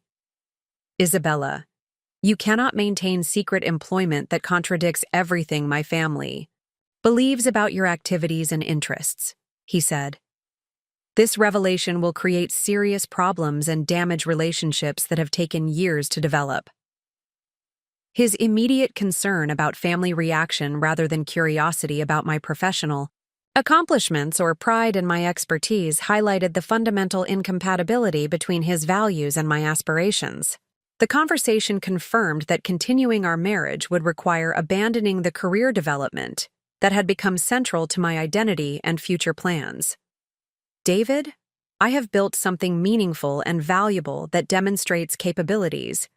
[SPEAKER 1] Isabella, you cannot maintain secret employment that contradicts everything my family believes about your activities and interests, he said. This revelation will create serious problems and damage relationships that have taken years to develop. His immediate concern about family reaction rather than curiosity about my professional accomplishments or pride in my expertise highlighted the fundamental incompatibility between his values and my aspirations. The conversation confirmed that continuing our marriage would require abandoning the career development that had become central to my identity and future plans. David, I have built something meaningful and valuable that demonstrates capabilities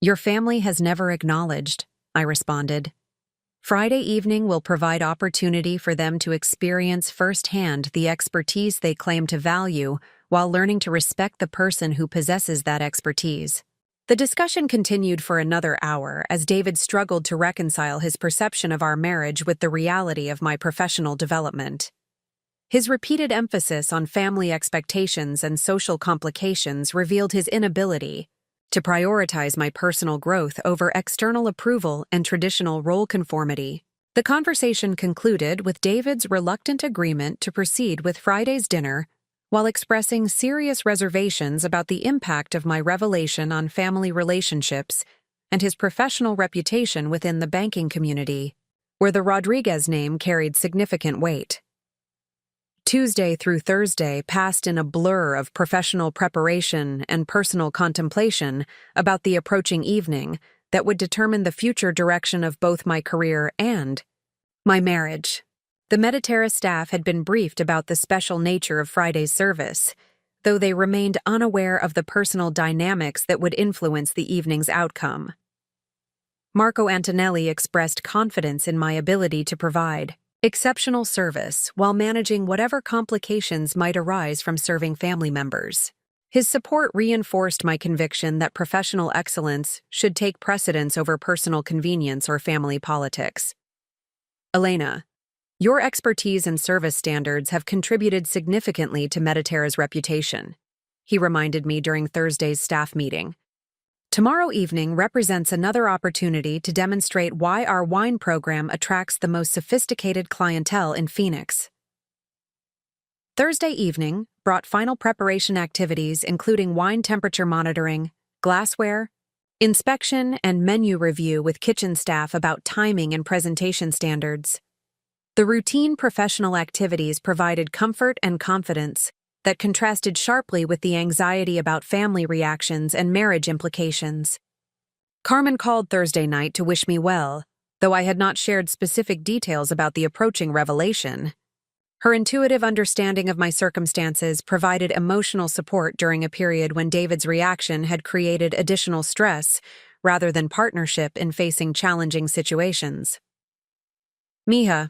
[SPEAKER 1] your family has never acknowledged, I responded. Friday evening will provide opportunity for them to experience firsthand the expertise they claim to value while learning to respect the person who possesses that expertise. The discussion continued for another hour as David struggled to reconcile his perception of our marriage with the reality of my professional development. His repeated emphasis on family expectations and social complications revealed his inability to prioritize my personal growth over external approval and traditional role conformity. The conversation concluded with David's reluctant agreement to proceed with Friday's dinner, while expressing serious reservations about the impact of my revelation on family relationships and his professional reputation within the banking community, where the Rodriguez name carried significant weight. Tuesday through Thursday passed in a blur of professional preparation and personal contemplation about the approaching evening that would determine the future direction of both my career and my marriage. The Mediterra staff had been briefed about the special nature of Friday's service, though they remained unaware of the personal dynamics that would influence the evening's outcome. Marco Antonelli expressed confidence in my ability to provide exceptional service while managing whatever complications might arise from serving family members. His support reinforced my conviction that professional excellence should take precedence over personal convenience or family politics. Elena, your expertise and service standards have contributed significantly to Mediterra's reputation, he reminded me during Thursday's staff meeting. Tomorrow evening represents another opportunity to demonstrate why our wine program attracts the most sophisticated clientele in Phoenix. Thursday evening brought final preparation activities including wine temperature monitoring, glassware, inspection, and menu review with kitchen staff about timing and presentation standards. The routine professional activities provided comfort and confidence that contrasted sharply with the anxiety about family reactions and marriage implications. Carmen called Thursday night to wish me well, though I had not shared specific details about the approaching revelation. Her intuitive understanding of my circumstances provided emotional support during a period when David's reaction had created additional stress rather than partnership in facing challenging situations. Mija,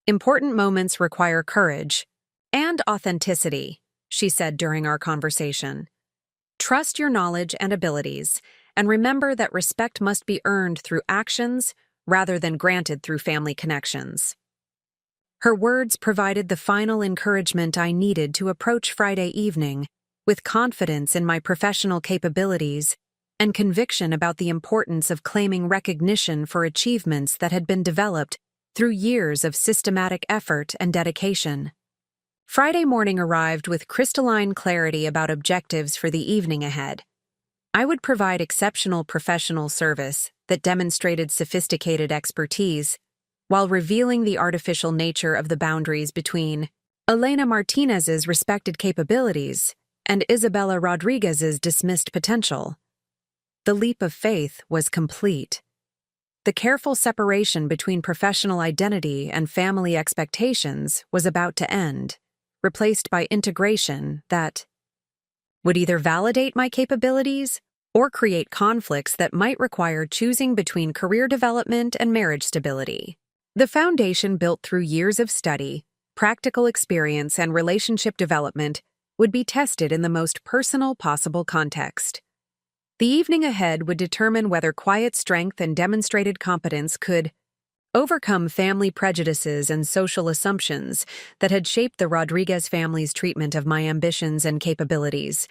[SPEAKER 1] important moments require courage and authenticity, she said during our conversation. Trust your knowledge and abilities, and remember that respect must be earned through actions rather than granted through family connections. Her words provided the final encouragement I needed to approach Friday evening with confidence in my professional capabilities and conviction about the importance of claiming recognition for achievements that had been developed through years of systematic effort and dedication. Friday morning arrived with crystalline clarity about objectives for the evening ahead. I would provide exceptional professional service that demonstrated sophisticated expertise while revealing the artificial nature of the boundaries between Elena Martinez's respected capabilities and Isabella Rodriguez's dismissed potential. The leap of faith was complete. The careful separation between professional identity and family expectations was about to end, replaced by integration that would either validate my capabilities or create conflicts that might require choosing between career development and marriage stability. The foundation built through years of study, practical experience, and relationship development would be tested in the most personal possible context. The evening ahead would determine whether quiet strength and demonstrated competence could overcome family prejudices and social assumptions that had shaped the Rodriguez family's treatment of my ambitions and capabilities.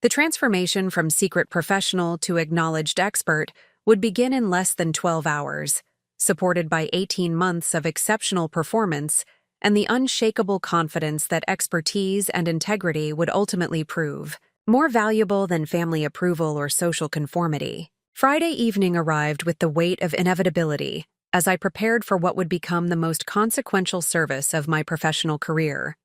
[SPEAKER 1] The transformation from secret professional to acknowledged expert would begin in less than 12 hours, supported by 18 months of exceptional performance and the unshakable confidence that expertise and integrity would ultimately prove more valuable than family approval or social conformity. Friday evening arrived with the weight of inevitability as I prepared for what would become the most consequential service of my professional career.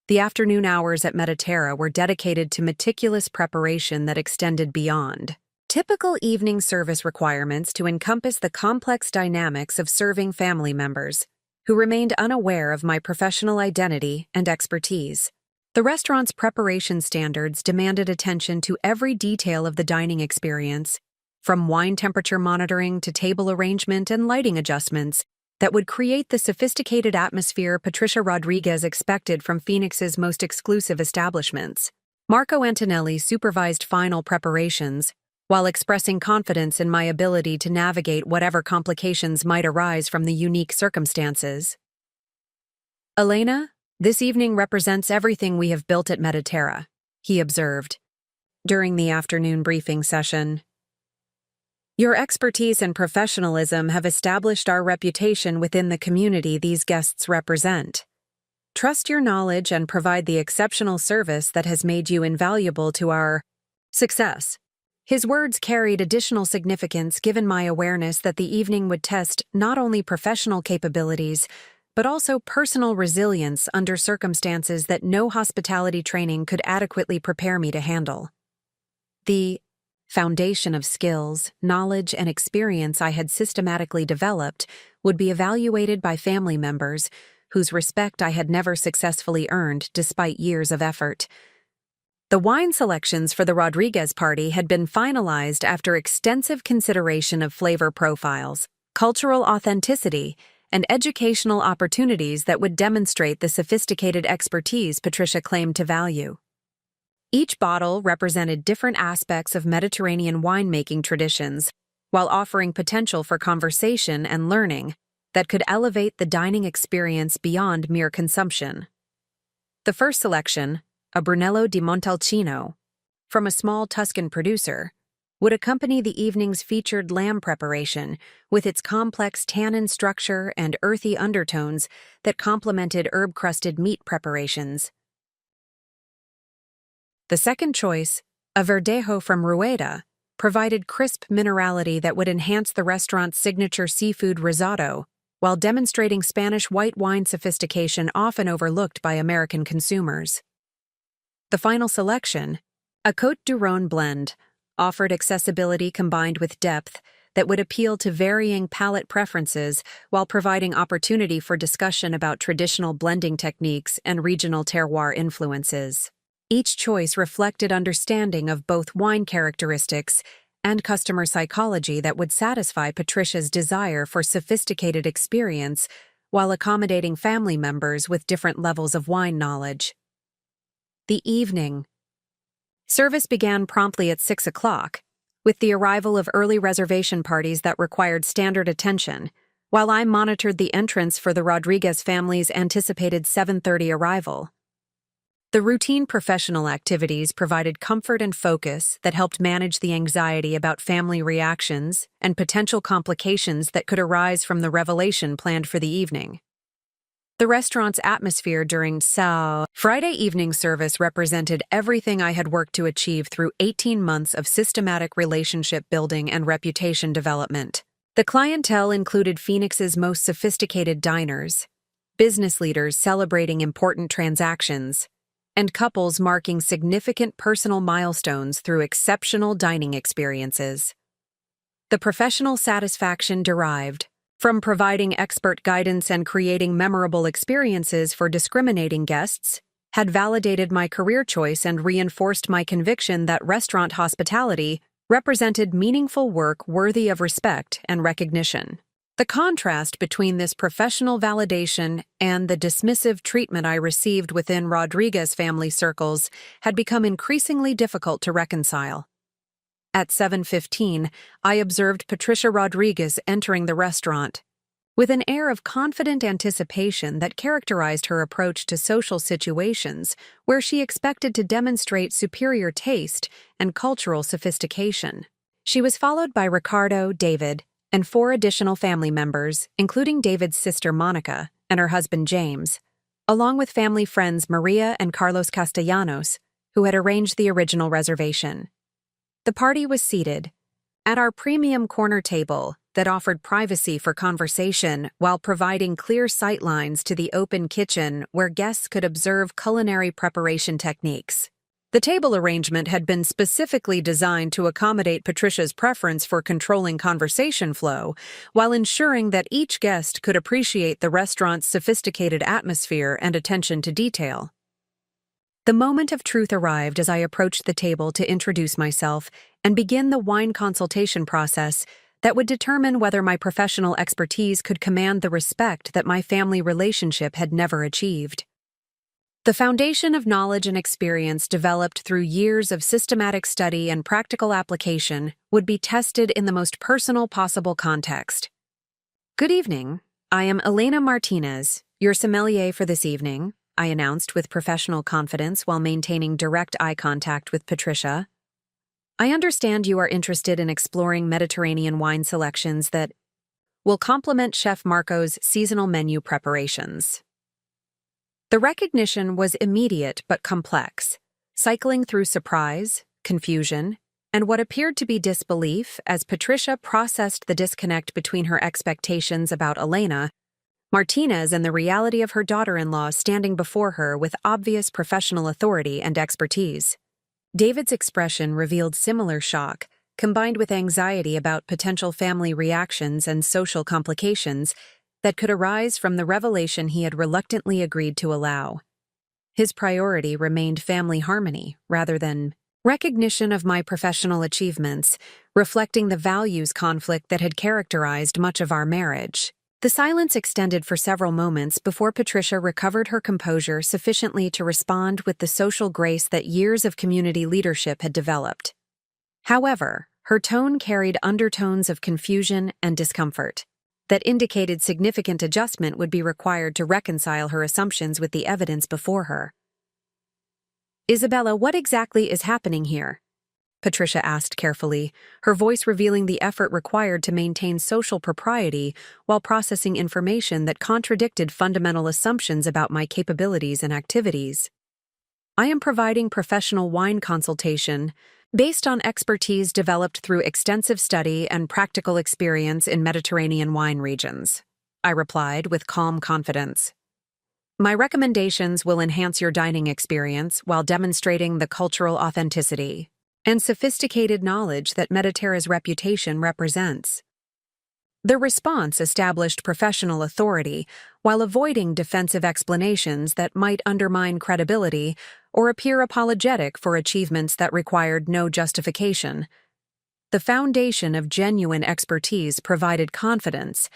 [SPEAKER 1] The afternoon hours at Mediterra were dedicated to meticulous preparation that extended beyond typical evening service requirements to encompass the complex dynamics of serving family members who remained unaware of my professional identity and expertise. The restaurant's preparation standards demanded attention to every detail of the dining experience, from wine temperature monitoring to table arrangement and lighting adjustments that would create the sophisticated atmosphere Patricia Rodriguez expected from Phoenix's most exclusive establishments. Marco Antonelli supervised final preparations, while expressing confidence in my ability to navigate whatever complications might arise from the unique circumstances. "Elena, this evening represents everything we have built at Mediterra," he observed during the afternoon briefing session. "Your expertise and professionalism have established our reputation within the community these guests represent. Trust your knowledge and provide the exceptional service that has made you invaluable to our success." His words carried additional significance given my awareness that the evening would test not only professional capabilities, but also personal resilience under circumstances that no hospitality training could adequately prepare me to handle. The foundation of skills, knowledge, and experience I had systematically developed would be evaluated by family members whose respect I had never successfully earned despite years of effort. The wine selections for the Rodriguez party had been finalized after extensive consideration of flavor profiles, cultural authenticity, and educational opportunities that would demonstrate the sophisticated expertise Patricia claimed to value. Each bottle represented different aspects of Mediterranean winemaking traditions, while offering potential for conversation and learning that could elevate the dining experience beyond mere consumption. The first selection, a Brunello di Montalcino, from a small Tuscan producer, would accompany the evening's featured lamb preparation with its complex tannin structure and earthy undertones that complemented herb-crusted meat preparations. The second choice, a Verdejo from Rueda, provided crisp minerality that would enhance the restaurant's signature seafood risotto, while demonstrating Spanish white wine sophistication often overlooked by American consumers. The final selection, a Côte du Rhône blend, offered accessibility combined with depth that would appeal to varying palate preferences while providing opportunity for discussion about traditional blending techniques and regional terroir influences. Each choice reflected understanding of both wine characteristics and customer psychology that would satisfy Patricia's desire for sophisticated experience while accommodating family members with different levels of wine knowledge. The evening. Service began promptly at 6 o'clock, with the arrival of early reservation parties that required standard attention, while I monitored the entrance for the Rodriguez family's anticipated 7:30 arrival. The routine professional activities provided comfort and focus that helped manage the anxiety about family reactions and potential complications that could arise from the revelation planned for the evening. The restaurant's atmosphere during Friday evening service represented everything I had worked to achieve through 18 months of systematic relationship building and reputation development. The clientele included Phoenix's most sophisticated diners, business leaders celebrating important transactions, and couples marking significant personal milestones through exceptional dining experiences. The professional satisfaction derived from providing expert guidance and creating memorable experiences for discriminating guests had validated my career choice and reinforced my conviction that restaurant hospitality represented meaningful work worthy of respect and recognition. The contrast between this professional validation and the dismissive treatment I received within Rodriguez family circles had become increasingly difficult to reconcile. At 7:15, I observed Patricia Rodriguez entering the restaurant. With an air of confident anticipation that characterized her approach to social situations where she expected to demonstrate superior taste and cultural sophistication. She was followed by Ricardo, David, and 4 additional family members, including David's sister Monica, and her husband James, along with family friends Maria and Carlos Castellanos, who had arranged the original reservation. The party was seated at our premium corner table that offered privacy for conversation while providing clear sightlines to the open kitchen where guests could observe culinary preparation techniques. The table arrangement had been specifically designed to accommodate Patricia's preference for controlling conversation flow, while ensuring that each guest could appreciate the restaurant's sophisticated atmosphere and attention to detail. The moment of truth arrived as I approached the table to introduce myself and begin the wine consultation process that would determine whether my professional expertise could command the respect that my family relationship had never achieved. The foundation of knowledge and experience developed through years of systematic study and practical application would be tested in the most personal possible context. "Good evening. I am Elena Martinez, your sommelier for this evening," I announced with professional confidence while maintaining direct eye contact with Patricia. "I understand you are interested in exploring Mediterranean wine selections that will complement Chef Marco's seasonal menu preparations." The recognition was immediate but complex, cycling through surprise, confusion, and what appeared to be disbelief as Patricia processed the disconnect between her expectations about Elena Martinez and the reality of her daughter-in-law standing before her with obvious professional authority and expertise. David's expression revealed similar shock, combined with anxiety about potential family reactions and social complications that could arise from the revelation he had reluctantly agreed to allow. His priority remained family harmony rather than recognition of my professional achievements, reflecting the values conflict that had characterized much of our marriage. The silence extended for several moments before Patricia recovered her composure sufficiently to respond with the social grace that years of community leadership had developed. However, her tone carried undertones of confusion and discomfort that indicated significant adjustment would be required to reconcile her assumptions with the evidence before her. "Isabella, what exactly is happening here?" Patricia asked carefully, her voice revealing the effort required to maintain social propriety while processing information that contradicted fundamental assumptions about my capabilities and activities. "I am providing professional wine consultation based on expertise developed through extensive study and practical experience in Mediterranean wine regions," I replied with calm confidence. "My recommendations will enhance your dining experience while demonstrating the cultural authenticity and sophisticated knowledge that Mediterra's reputation represents." The response established professional authority while avoiding defensive explanations that might undermine credibility or appear apologetic for achievements that required no justification. The foundation of genuine expertise provided confidence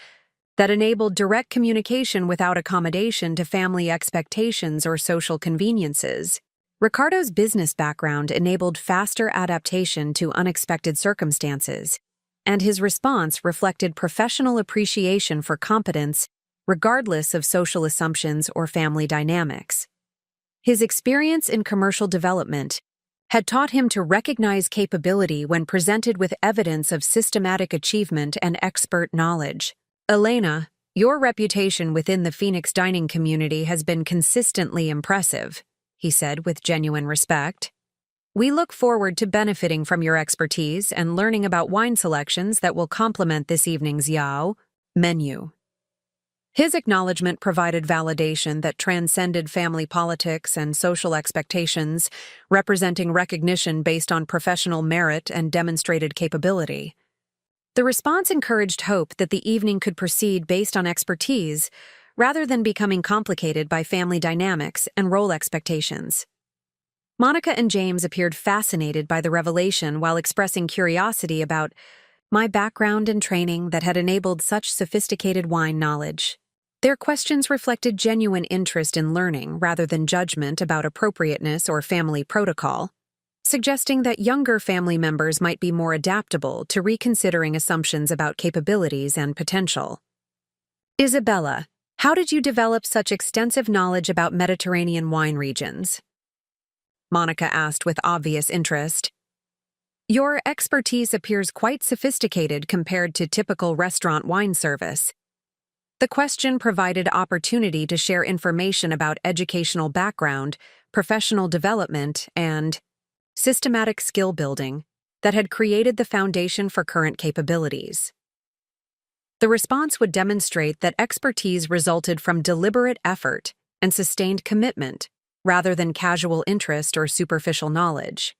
[SPEAKER 1] that enabled direct communication without accommodation to family expectations or social conveniences. Ricardo's business background enabled faster adaptation to unexpected circumstances, and his response reflected professional appreciation for competence regardless of social assumptions or family dynamics. His experience in commercial development had taught him to recognize capability when presented with evidence of systematic achievement and expert knowledge. "Elena, your reputation within the Phoenix dining community has been consistently impressive," he said with genuine respect. "We look forward to benefiting from your expertise and learning about wine selections that will complement this evening's Yao menu." His acknowledgement provided validation that transcended family politics and social expectations, representing recognition based on professional merit and demonstrated capability. The response encouraged hope that the evening could proceed based on expertise rather than becoming complicated by family dynamics and role expectations. Monica and James appeared fascinated by the revelation while expressing curiosity about my background and training that had enabled such sophisticated wine knowledge. Their questions reflected genuine interest in learning rather than judgment about appropriateness or family protocol, suggesting that younger family members might be more adaptable to reconsidering assumptions about capabilities and potential. "Isabella, how did you develop such extensive knowledge about Mediterranean wine regions?" Monica asked with obvious interest. "Your expertise appears quite sophisticated compared to typical restaurant wine service." The question provided opportunity to share information about educational background, professional development, and systematic skill building that had created the foundation for current capabilities. The response would demonstrate that expertise resulted from deliberate effort and sustained commitment rather than casual interest or superficial knowledge.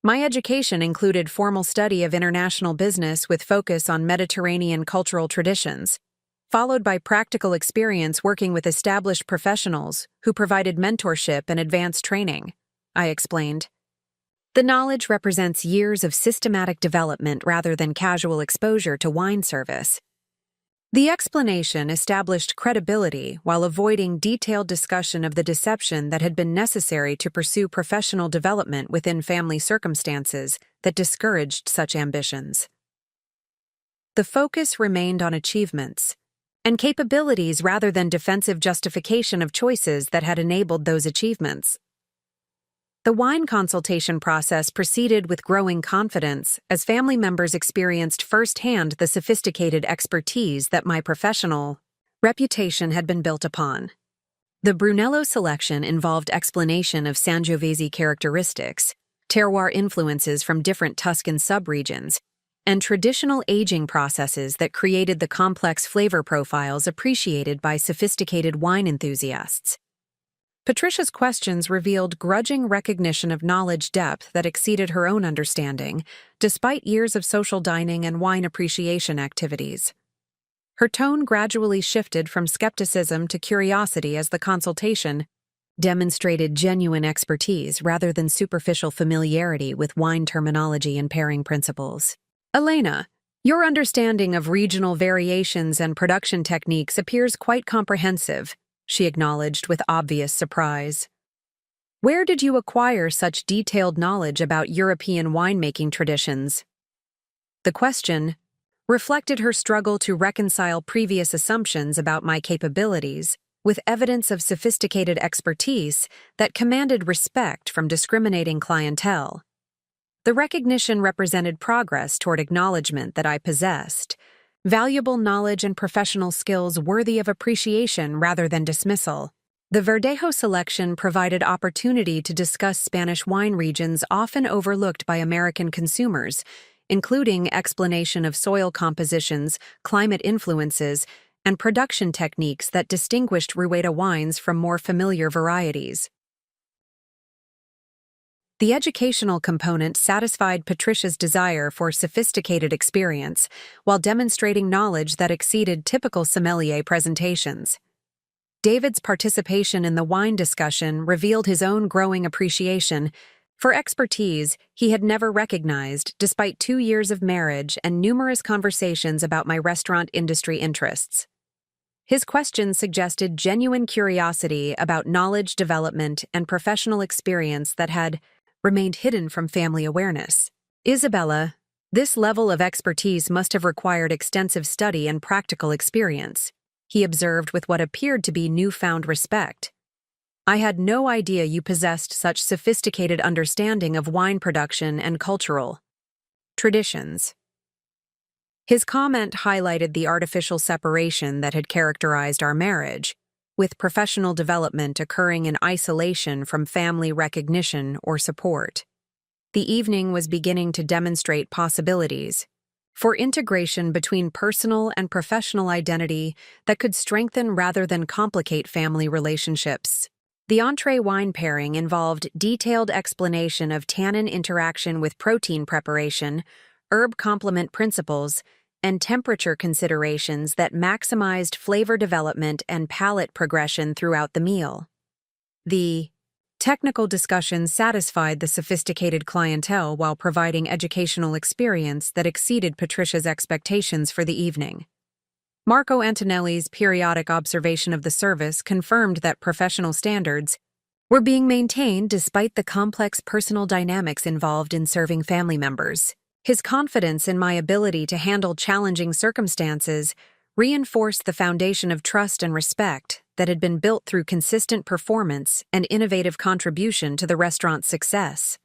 [SPEAKER 1] My education included formal study of international business with focus on Mediterranean cultural traditions, followed by practical experience working with established professionals who provided mentorship and advanced training, I explained. The knowledge represents years of systematic development rather than casual exposure to wine service. The explanation established credibility while avoiding detailed discussion of the deception that had been necessary to pursue professional development within family circumstances that discouraged such ambitions. The focus remained on achievements and capabilities rather than defensive justification of choices that had enabled those achievements. The wine consultation process proceeded with growing confidence as family members experienced firsthand the sophisticated expertise that my professional reputation had been built upon. The Brunello selection involved explanation of Sangiovese characteristics, terroir influences from different Tuscan subregions, and traditional aging processes that created the complex flavor profiles appreciated by sophisticated wine enthusiasts. Patricia's questions revealed grudging recognition of knowledge depth that exceeded her own understanding, despite years of social dining and wine appreciation activities. Her tone gradually shifted from skepticism to curiosity as the consultation demonstrated genuine expertise rather than superficial familiarity with wine terminology and pairing principles. Elena, your understanding of regional variations and production techniques appears quite comprehensive, she acknowledged with obvious surprise. Where did you acquire such detailed knowledge about European winemaking traditions? The question reflected her struggle to reconcile previous assumptions about my capabilities with evidence of sophisticated expertise that commanded respect from discriminating clientele. The recognition represented progress toward acknowledgement that I possessed valuable knowledge and professional skills worthy of appreciation rather than dismissal. The Verdejo selection provided opportunity to discuss Spanish wine regions often overlooked by American consumers, including explanation of soil compositions, climate influences, and production techniques that distinguished Rueda wines from more familiar varieties. The educational component satisfied Patricia's desire for sophisticated experience while demonstrating knowledge that exceeded typical sommelier presentations. David's participation in the wine discussion revealed his own growing appreciation for expertise he had never recognized despite 2 years of marriage and numerous conversations about my restaurant industry interests. His questions suggested genuine curiosity about knowledge development and professional experience that had remained hidden from family awareness. Isabella, this level of expertise must have required extensive study and practical experience, he observed with what appeared to be newfound respect. I had no idea you possessed such sophisticated understanding of wine production and cultural traditions. His comment highlighted the artificial separation that had characterized our marriage, with professional development occurring in isolation from family recognition or support. The evening was beginning to demonstrate possibilities for integration between personal and professional identity that could strengthen rather than complicate family relationships. The entree wine pairing involved detailed explanation of tannin interaction with protein preparation, herb complement principles, and temperature considerations that maximized flavor development and palate progression throughout the meal. The technical discussion satisfied the sophisticated clientele while providing educational experience that exceeded Patricia's expectations for the evening. Marco Antonelli's periodic observation of the service confirmed that professional standards were being maintained despite the complex personal dynamics involved in serving family members. His confidence in my ability to handle challenging circumstances reinforced the foundation of trust and respect that had been built through consistent performance and innovative contribution to the restaurant's success.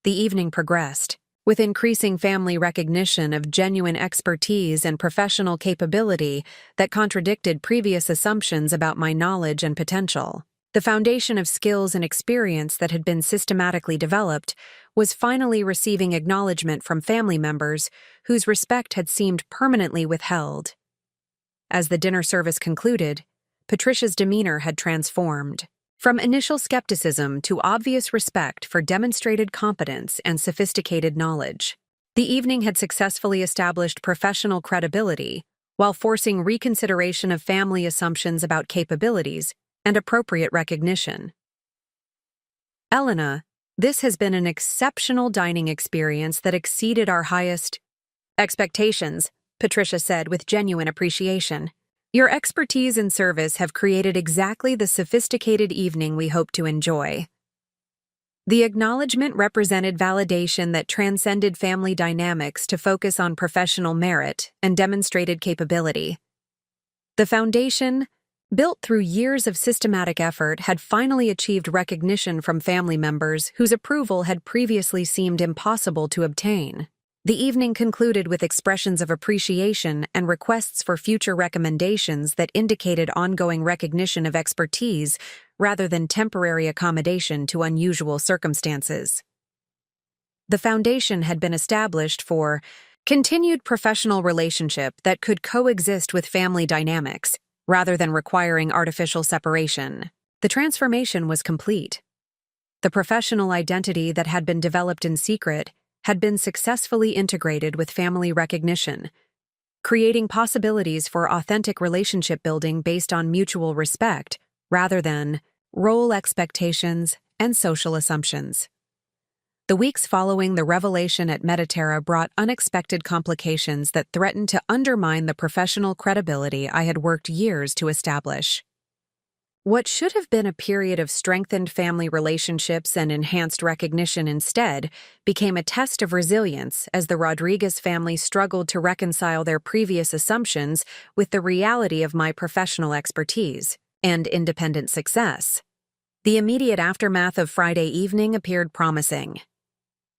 [SPEAKER 1] The evening progressed, with increasing family recognition of genuine expertise and professional capability that contradicted previous assumptions about my knowledge and potential. The foundation of skills and experience that had been systematically developed was finally receiving acknowledgement from family members whose respect had seemed permanently withheld. As the dinner service concluded, Patricia's demeanor had transformed. From initial skepticism to obvious respect for demonstrated competence and sophisticated knowledge. The evening had successfully established professional credibility while forcing reconsideration of family assumptions about capabilities and appropriate recognition. Elena, this has been an exceptional dining experience that exceeded our highest expectations, Patricia said with genuine appreciation. Your expertise and service have created exactly the sophisticated evening we hope to enjoy. The acknowledgement represented validation that transcended family dynamics to focus on professional merit and demonstrated capability. The foundation, built through years of systematic effort, had finally achieved recognition from family members whose approval had previously seemed impossible to obtain. The evening concluded with expressions of appreciation and requests for future recommendations that indicated ongoing recognition of expertise rather than temporary accommodation to unusual circumstances. The foundation had been established for continued professional relationship that could coexist with family dynamics, rather than requiring artificial separation. The transformation was complete. The professional identity that had been developed in secret had been successfully integrated with family recognition, creating possibilities for authentic relationship building based on mutual respect rather than role expectations and social assumptions. The weeks following the revelation at Mediterra brought unexpected complications that threatened to undermine the professional credibility I had worked years to establish. What should have been a period of strengthened family relationships and enhanced recognition instead became a test of resilience as the Rodriguez family struggled to reconcile their previous assumptions with the reality of my professional expertise and independent success. The immediate aftermath of Friday evening appeared promising.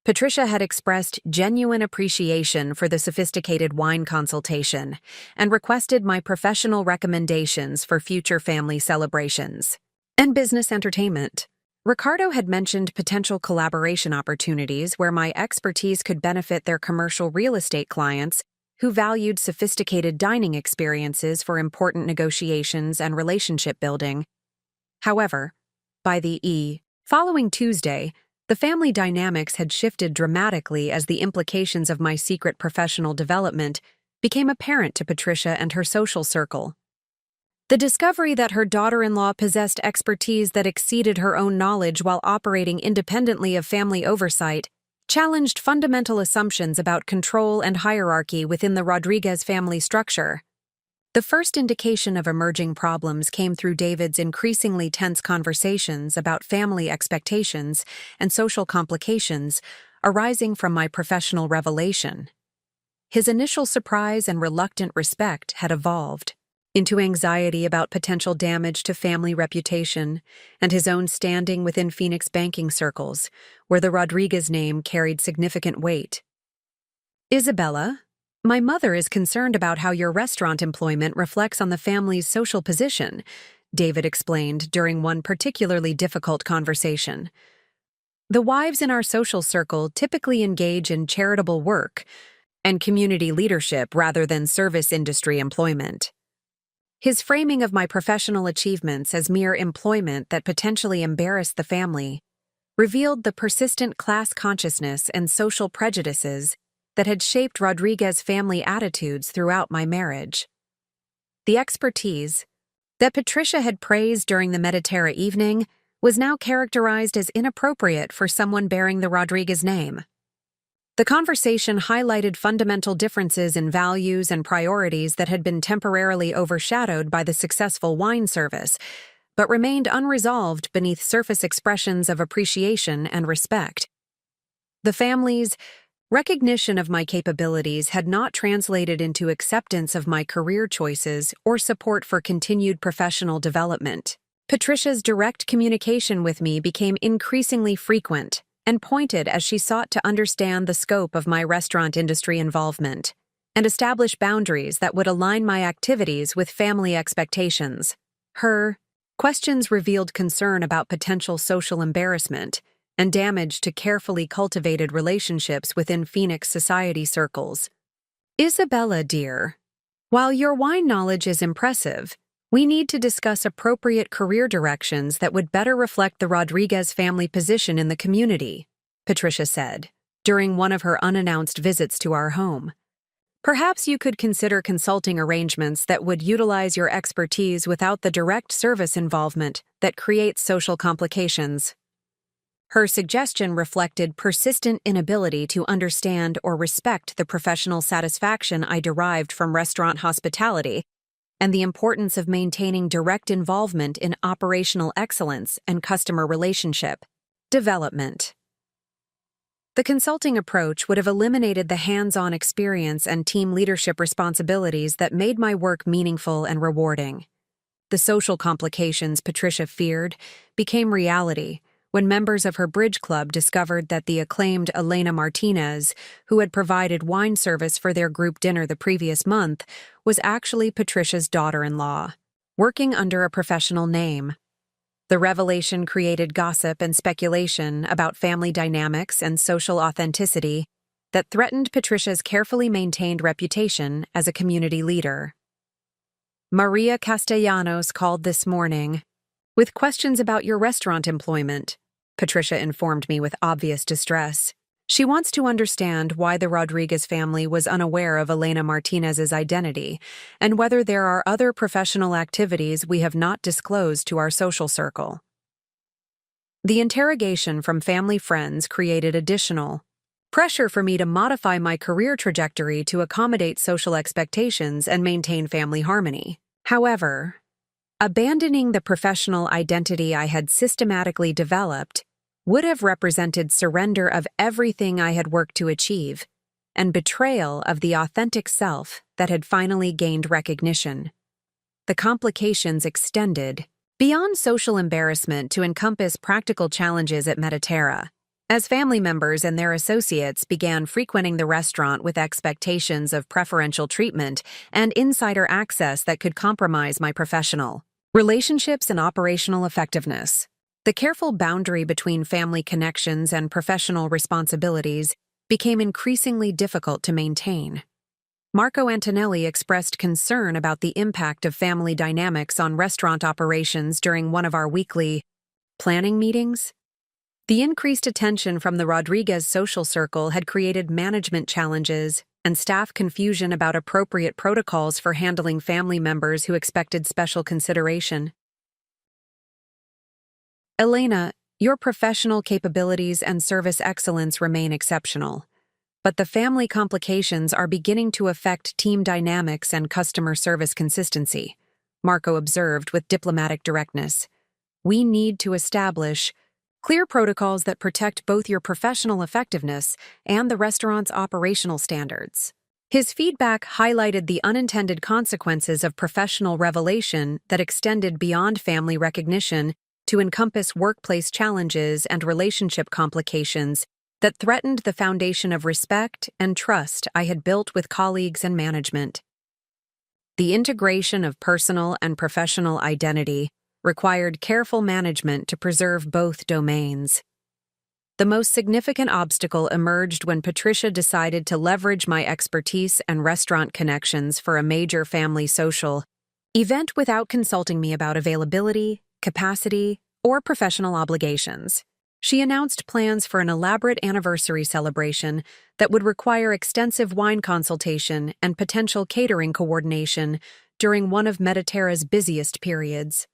[SPEAKER 1] Patricia had expressed genuine appreciation for the sophisticated wine consultation and requested my professional recommendations for future family celebrations and business entertainment. Ricardo had mentioned potential collaboration opportunities where my expertise could benefit their commercial real estate clients who valued sophisticated dining experiences for important negotiations and relationship building. However, by the following Tuesday, the family dynamics had shifted dramatically as the implications of my secret professional development became apparent to Patricia and her social circle. The discovery that her daughter-in-law possessed expertise that exceeded her own knowledge while operating independently of family oversight challenged fundamental assumptions about control and hierarchy within the Rodriguez family structure. The first indication of emerging problems came through David's increasingly tense conversations about family expectations and social complications arising from my professional revelation. His initial surprise and reluctant respect had evolved into anxiety about potential damage to family reputation and his own standing within Phoenix banking circles, where the Rodriguez name carried significant weight. Isabella, my mother is concerned about how your restaurant employment reflects on the family's social position, David explained during one particularly difficult conversation. The wives in our social circle typically engage in charitable work and community leadership rather than service industry employment. His framing of my professional achievements as mere employment that potentially embarrassed the family revealed the persistent class consciousness and social prejudices that had shaped Rodriguez family attitudes throughout my marriage. The expertise that Patricia had praised during the Mediterra evening was now characterized as inappropriate for someone bearing the Rodriguez name. The conversation highlighted fundamental differences in values and priorities that had been temporarily overshadowed by the successful wine service, but remained unresolved beneath surface expressions of appreciation and respect. The family's recognition of my capabilities had not translated into acceptance of my career choices or support for continued professional development. Patricia's direct communication with me became increasingly frequent, and pointed as she sought to understand the scope of my restaurant industry involvement and establish boundaries that would align my activities with family expectations. Her questions revealed concern about potential social embarrassment and damage to carefully cultivated relationships within Phoenix society circles. Isabella, dear, while your wine knowledge is impressive, we need to discuss appropriate career directions that would better reflect the Rodriguez family position in the community, Patricia said, during one of her unannounced visits to our home. Perhaps you could consider consulting arrangements that would utilize your expertise without the direct service involvement that creates social complications. Her suggestion reflected persistent inability to understand or respect the professional satisfaction I derived from restaurant hospitality and the importance of maintaining direct involvement in operational excellence and customer relationship development. The consulting approach would have eliminated the hands-on experience and team leadership responsibilities that made my work meaningful and rewarding. The social complications Patricia feared became reality when members of her bridge club discovered that the acclaimed Elena Martinez, who had provided wine service for their group dinner the previous month, was actually Patricia's daughter-in-law, working under a professional name. The revelation created gossip and speculation about family dynamics and social authenticity that threatened Patricia's carefully maintained reputation as a community leader. Maria Castellanos called this morning with questions about your restaurant employment, Patricia informed me with obvious distress. She wants to understand why the Rodriguez family was unaware of Elena Martinez's identity and whether there are other professional activities we have not disclosed to our social circle. The interrogation from family friends created additional pressure for me to modify my career trajectory to accommodate social expectations and maintain family harmony. However, abandoning the professional identity I had systematically developed would have represented surrender of everything I had worked to achieve and betrayal of the authentic self that had finally gained recognition. The complications extended beyond social embarrassment to encompass practical challenges at Mediterra, as family members and their associates began frequenting the restaurant with expectations of preferential treatment and insider access that could compromise my professional relationships and operational effectiveness. The careful boundary between family connections and professional responsibilities became increasingly difficult to maintain. Marco Antonelli expressed concern about the impact of family dynamics on restaurant operations during one of our weekly planning meetings. The increased attention from the Rodriguez social circle had created management challenges and staff confusion about appropriate protocols for handling family members who expected special consideration. Elena, your professional capabilities and service excellence remain exceptional, but the family complications are beginning to affect team dynamics and customer service consistency, Marco observed with diplomatic directness. We need to establish clear protocols that protect both your professional effectiveness and the restaurant's operational standards. His feedback highlighted the unintended consequences of professional revelation that extended beyond family recognition to encompass workplace challenges and relationship complications that threatened the foundation of respect and trust I had built with colleagues and management. The integration of personal and professional identity required careful management to preserve both domains. The most significant obstacle emerged when Patricia decided to leverage my expertise and restaurant connections for a major family social event without consulting me about availability, capacity, or professional obligations. She announced plans for an elaborate anniversary celebration that would require extensive wine consultation and potential catering coordination during one of Mediterra's busiest periods.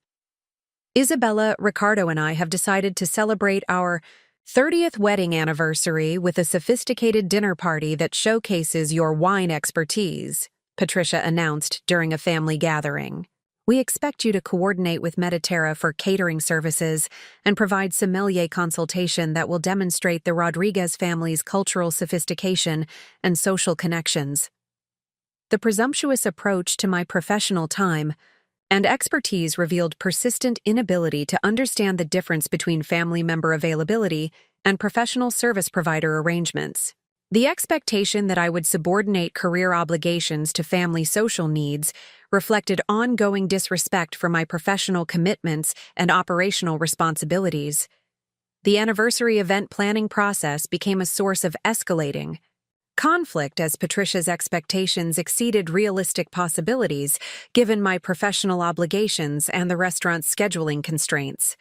[SPEAKER 1] Isabella, Ricardo, and I have decided to celebrate our 30th wedding anniversary with a sophisticated dinner party that showcases your wine expertise, Patricia announced during a family gathering. We expect you to coordinate with Mediterra for catering services and provide sommelier consultation that will demonstrate the Rodriguez family's cultural sophistication and social connections. The presumptuous approach to my professional time and expertise revealed persistent inability to understand the difference between family member availability and professional service provider arrangements. The expectation that I would subordinate career obligations to family social needs reflected ongoing disrespect for my professional commitments and operational responsibilities. The anniversary event planning process became a source of escalating conflict as Patricia's expectations exceeded realistic possibilities given my professional obligations and the restaurant's scheduling constraints.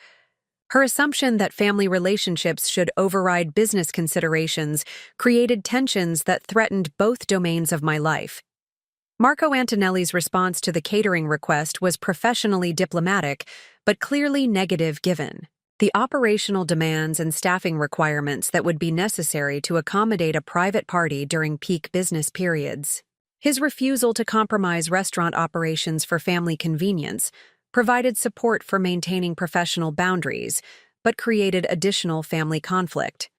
[SPEAKER 1] Her assumption that family relationships should override business considerations created tensions that threatened both domains of my life. Marco Antonelli's response to the catering request was professionally diplomatic, but clearly negative given the operational demands and staffing requirements that would be necessary to accommodate a private party during peak business periods. His refusal to compromise restaurant operations for family convenience provided support for maintaining professional boundaries, but created additional family conflict.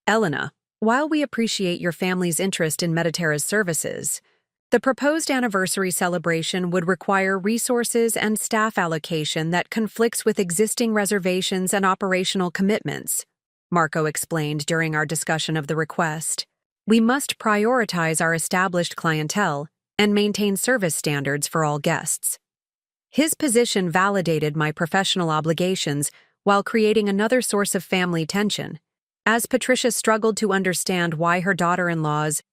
[SPEAKER 1] Elena, while we appreciate your family's interest in Mediterra's services, the proposed anniversary celebration would require resources and staff allocation that conflicts with existing reservations and operational commitments, Marco explained during our discussion of the request. We must prioritize our established clientele and maintain service standards for all guests. His position validated my professional obligations while creating another source of family tension, as Patricia struggled to understand why her daughter-in-law's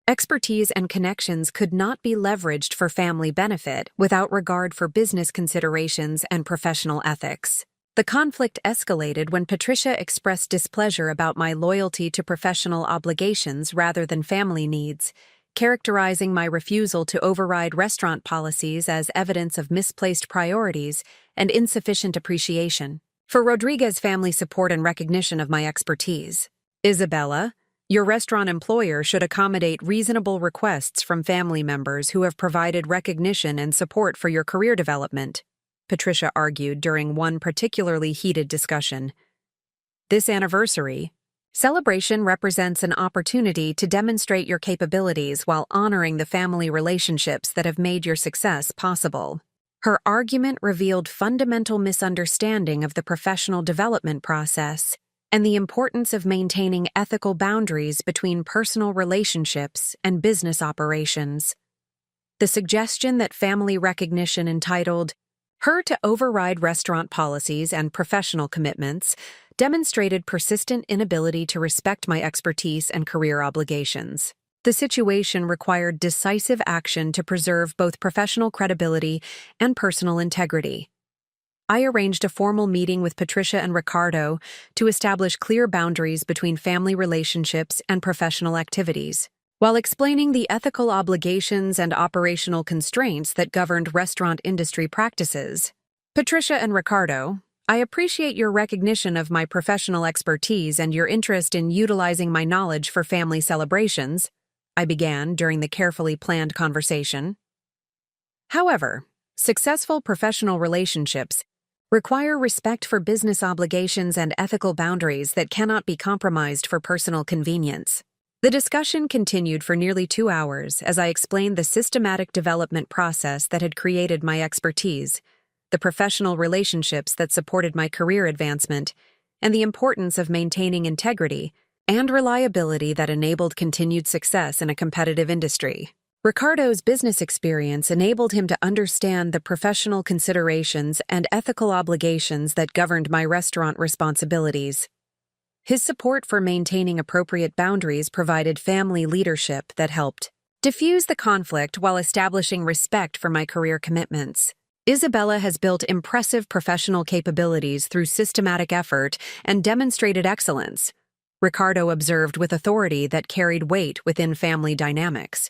[SPEAKER 1] expertise and connections could not be leveraged for family benefit without regard for business considerations and professional ethics. The conflict escalated when Patricia expressed displeasure about my loyalty to professional obligations rather than family needs, characterizing my refusal to override restaurant policies as evidence of misplaced priorities and insufficient appreciation for Rodriguez's family support and recognition of my expertise. Isabella, your restaurant employer should accommodate reasonable requests from family members who have provided recognition and support for your career development, Patricia argued during one particularly heated discussion. This anniversary celebration represents an opportunity to demonstrate your capabilities while honoring the family relationships that have made your success possible. Her argument revealed fundamental misunderstanding of the professional development process and the importance of maintaining ethical boundaries between personal relationships and business operations. The suggestion that family recognition entitled her to override restaurant policies and professional commitments demonstrated persistent inability to respect my expertise and career obligations. The situation required decisive action to preserve both professional credibility and personal integrity. I arranged a formal meeting with Patricia and Ricardo to establish clear boundaries between family relationships and professional activities, while explaining the ethical obligations and operational constraints that governed restaurant industry practices. Patricia and Ricardo, I appreciate your recognition of my professional expertise and your interest in utilizing my knowledge for family celebrations, I began during the carefully planned conversation. However, successful professional relationships require respect for business obligations and ethical boundaries that cannot be compromised for personal convenience. The discussion continued for nearly 2 hours as I explained the systematic development process that had created my expertise, the professional relationships that supported my career advancement, and the importance of maintaining integrity and reliability that enabled continued success in a competitive industry. Ricardo's business experience enabled him to understand the professional considerations and ethical obligations that governed my restaurant responsibilities. His support for maintaining appropriate boundaries provided family leadership that helped diffuse the conflict while establishing respect for my career commitments. Isabella has built impressive professional capabilities through systematic effort and demonstrated excellence, Ricardo observed with authority that carried weight within family dynamics.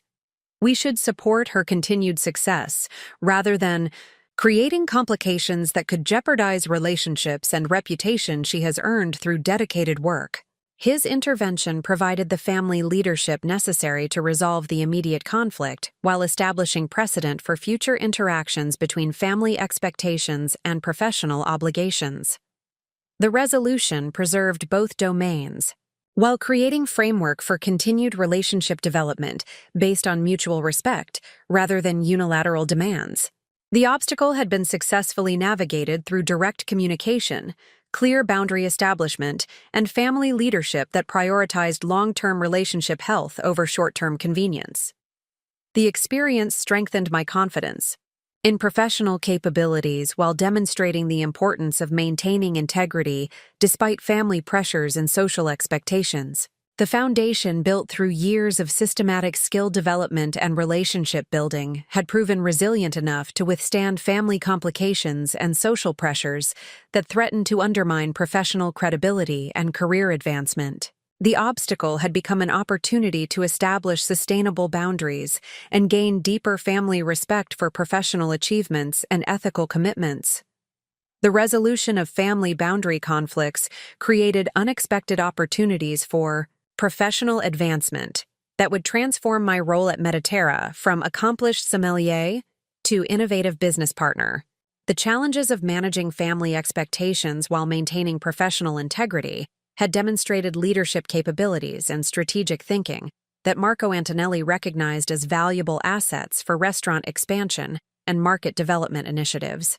[SPEAKER 1] We should support her continued success rather than creating complications that could jeopardize relationships and reputation she has earned through dedicated work. His intervention provided the family leadership necessary to resolve the immediate conflict while establishing precedent for future interactions between family expectations and professional obligations. The resolution preserved both domains, while creating framework for continued relationship development based on mutual respect rather than unilateral demands. The obstacle had been successfully navigated through direct communication, clear boundary establishment, and family leadership that prioritized long-term relationship health over short-term convenience. The experience strengthened my confidence in professional capabilities while demonstrating the importance of maintaining integrity despite family pressures and social expectations. The foundation built through years of systematic skill development and relationship building had proven resilient enough to withstand family complications and social pressures that threatened to undermine professional credibility and career advancement. The obstacle had become an opportunity to establish sustainable boundaries and gain deeper family respect for professional achievements and ethical commitments. The resolution of family boundary conflicts created unexpected opportunities for professional advancement that would transform my role at Mediterra from accomplished sommelier to innovative business partner. The challenges of managing family expectations while maintaining professional integrity had demonstrated leadership capabilities and strategic thinking that Marco Antonelli recognized as valuable assets for restaurant expansion and market development initiatives.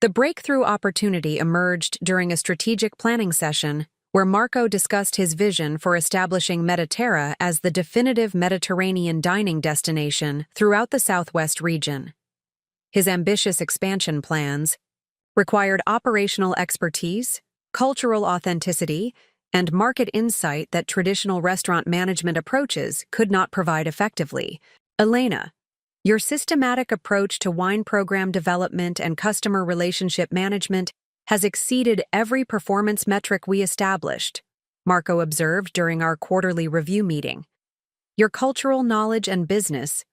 [SPEAKER 1] The breakthrough opportunity emerged during a strategic planning session where Marco discussed his vision for establishing Mediterra as the definitive Mediterranean dining destination throughout the Southwest region. His ambitious expansion plans required operational expertise, cultural authenticity, and market insight that traditional restaurant management approaches could not provide effectively. Elena, your systematic approach to wine program development and customer relationship management has exceeded every performance metric we established, Marco observed during our quarterly review meeting. Your cultural knowledge and business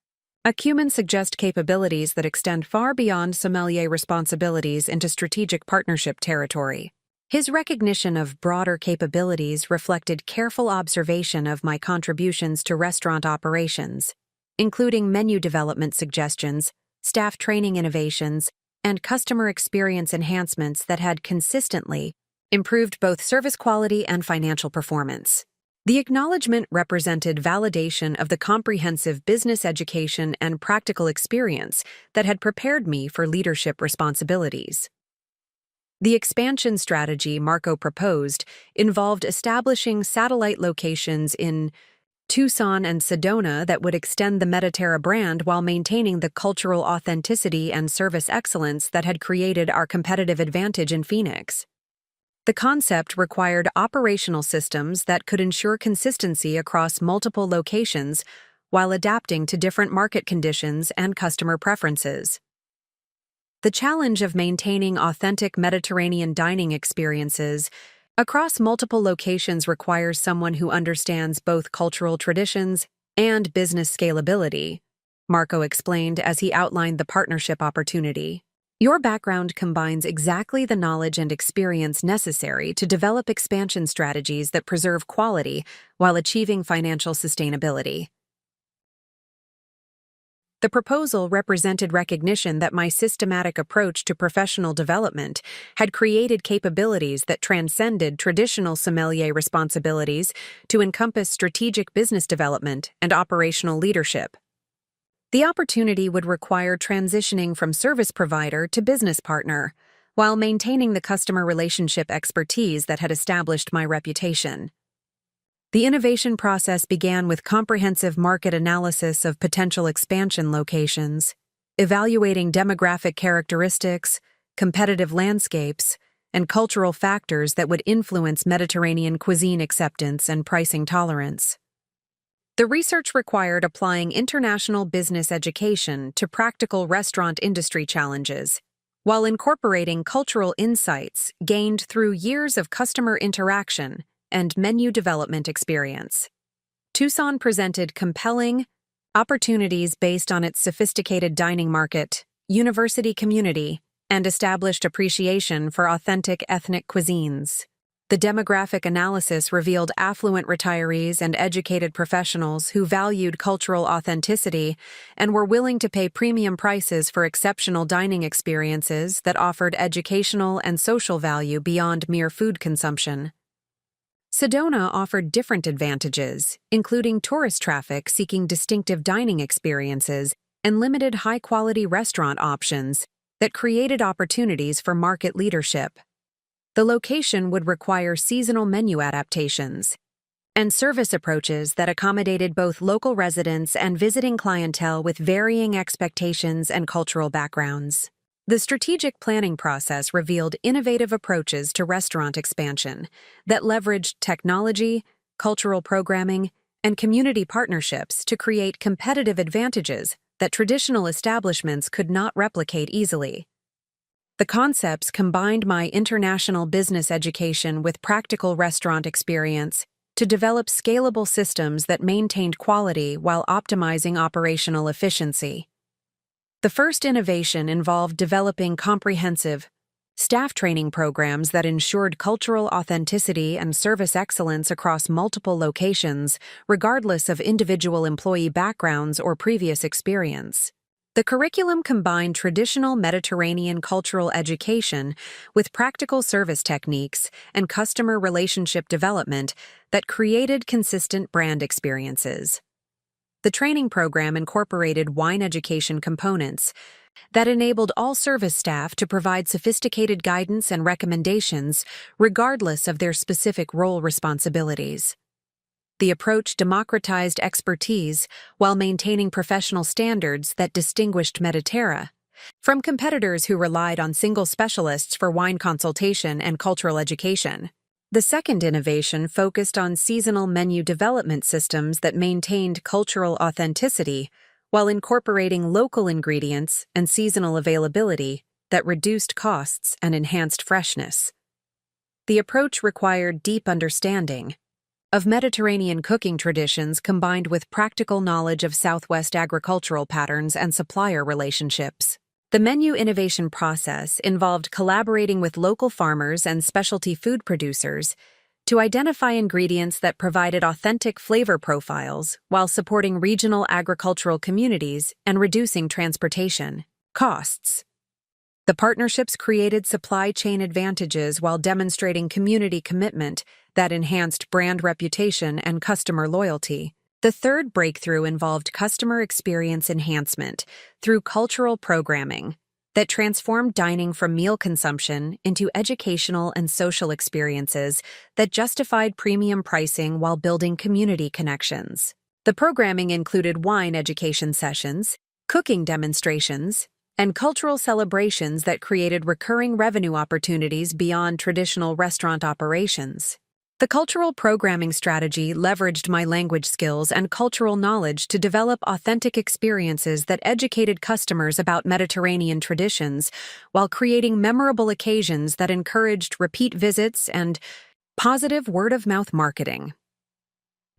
[SPEAKER 1] acumen suggest capabilities that extend far beyond sommelier responsibilities into strategic partnership territory. His recognition of broader capabilities reflected careful observation of my contributions to restaurant operations, including menu development suggestions, staff training innovations, and customer experience enhancements that had consistently improved both service quality and financial performance. The acknowledgement represented validation of the comprehensive business education and practical experience that had prepared me for leadership responsibilities. The expansion strategy Marco proposed involved establishing satellite locations in Tucson and Sedona that would extend the Mediterra brand while maintaining the cultural authenticity and service excellence that had created our competitive advantage in Phoenix. The concept required operational systems that could ensure consistency across multiple locations while adapting to different market conditions and customer preferences. The challenge of maintaining authentic Mediterranean dining experiences across multiple locations requires someone who understands both cultural traditions and business scalability, Marco explained as he outlined the partnership opportunity. Your background combines exactly the knowledge and experience necessary to develop expansion strategies that preserve quality while achieving financial sustainability. The proposal represented recognition that my systematic approach to professional development had created capabilities that transcended traditional sommelier responsibilities to encompass strategic business development and operational leadership. The opportunity would require transitioning from service provider to business partner, while maintaining the customer relationship expertise that had established my reputation. The innovation process began with comprehensive market analysis of potential expansion locations, evaluating demographic characteristics, competitive landscapes, and cultural factors that would influence Mediterranean cuisine acceptance and pricing tolerance. The research required applying international business education to practical restaurant industry challenges, while incorporating cultural insights gained through years of customer interaction and menu development experience. Tucson presented compelling opportunities based on its sophisticated dining market, university community, and established appreciation for authentic ethnic cuisines. The demographic analysis revealed affluent retirees and educated professionals who valued cultural authenticity and were willing to pay premium prices for exceptional dining experiences that offered educational and social value beyond mere food consumption. Sedona offered different advantages, including tourist traffic seeking distinctive dining experiences and limited high-quality restaurant options that created opportunities for market leadership. The location would require seasonal menu adaptations and service approaches that accommodated both local residents and visiting clientele with varying expectations and cultural backgrounds. The strategic planning process revealed innovative approaches to restaurant expansion that leveraged technology, cultural programming, and community partnerships to create competitive advantages that traditional establishments could not replicate easily. The concepts combined my international business education with practical restaurant experience to develop scalable systems that maintained quality while optimizing operational efficiency. The first innovation involved developing comprehensive staff training programs that ensured cultural authenticity and service excellence across multiple locations, regardless of individual employee backgrounds or previous experience. The curriculum combined traditional Mediterranean cultural education with practical service techniques and customer relationship development that created consistent brand experiences. The training program incorporated wine education components that enabled all service staff to provide sophisticated guidance and recommendations regardless of their specific role responsibilities. The approach democratized expertise while maintaining professional standards that distinguished Mediterra from competitors who relied on single specialists for wine consultation and cultural education. The second innovation focused on seasonal menu development systems that maintained cultural authenticity while incorporating local ingredients and seasonal availability that reduced costs and enhanced freshness. The approach required deep understanding of Mediterranean cooking traditions combined with practical knowledge of Southwest agricultural patterns and supplier relationships. The menu innovation process involved collaborating with local farmers and specialty food producers to identify ingredients that provided authentic flavor profiles while supporting regional agricultural communities and reducing transportation costs. The partnerships created supply chain advantages while demonstrating community commitment that enhanced brand reputation and customer loyalty. The third breakthrough involved customer experience enhancement through cultural programming that transformed dining from meal consumption into educational and social experiences that justified premium pricing while building community connections. The programming included wine education sessions, cooking demonstrations, and cultural celebrations that created recurring revenue opportunities beyond traditional restaurant operations. The cultural programming strategy leveraged my language skills and cultural knowledge to develop authentic experiences that educated customers about Mediterranean traditions while creating memorable occasions that encouraged repeat visits and positive word-of-mouth marketing.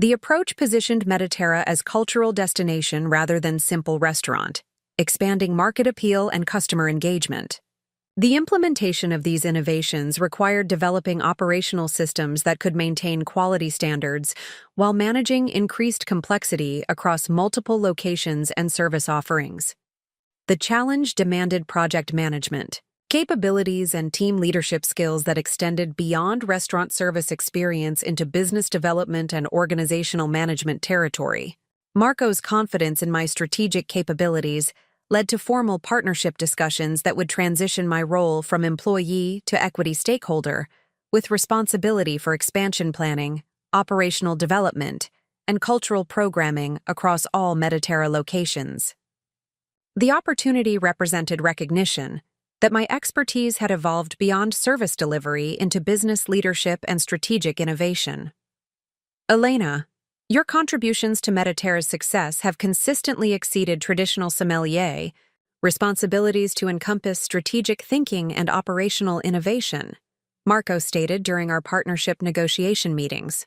[SPEAKER 1] The approach positioned Mediterra as cultural destination rather than simple restaurant, expanding market appeal and customer engagement. The implementation of these innovations required developing operational systems that could maintain quality standards while managing increased complexity across multiple locations and service offerings. The challenge demanded project management, capabilities, and team leadership skills that extended beyond restaurant service experience into business development and organizational management territory. Marco's confidence in my strategic capabilities led to formal partnership discussions that would transition my role from employee to equity stakeholder, with responsibility for expansion planning, operational development, and cultural programming across all Mediterra locations. The opportunity represented recognition that my expertise had evolved beyond service delivery into business leadership and strategic innovation. Elena, your contributions to Mediterra's success have consistently exceeded traditional sommelier responsibilities to encompass strategic thinking and operational innovation, Marco stated during our partnership negotiation meetings.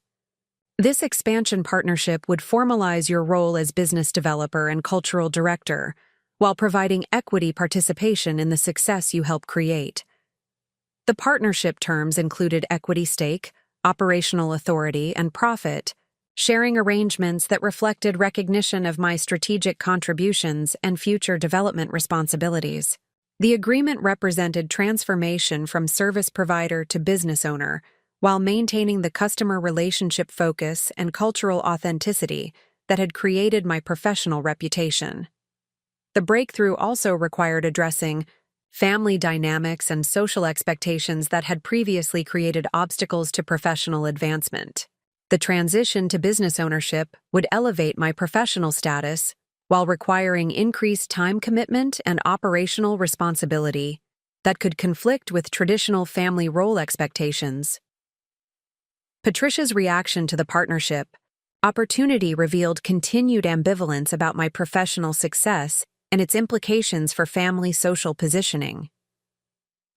[SPEAKER 1] This expansion partnership would formalize your role as business developer and cultural director, while providing equity participation in the success you help create. The partnership terms included equity stake, operational authority, and profit, sharing arrangements that reflected recognition of my strategic contributions and future development responsibilities. The agreement represented transformation from service provider to business owner, while maintaining the customer relationship focus and cultural authenticity that had created my professional reputation. The breakthrough also required addressing family dynamics and social expectations that had previously created obstacles to professional advancement. The transition to business ownership would elevate my professional status while requiring increased time commitment and operational responsibility that could conflict with traditional family role expectations. Patricia's reaction to the partnership opportunity revealed continued ambivalence about my professional success and its implications for family social positioning.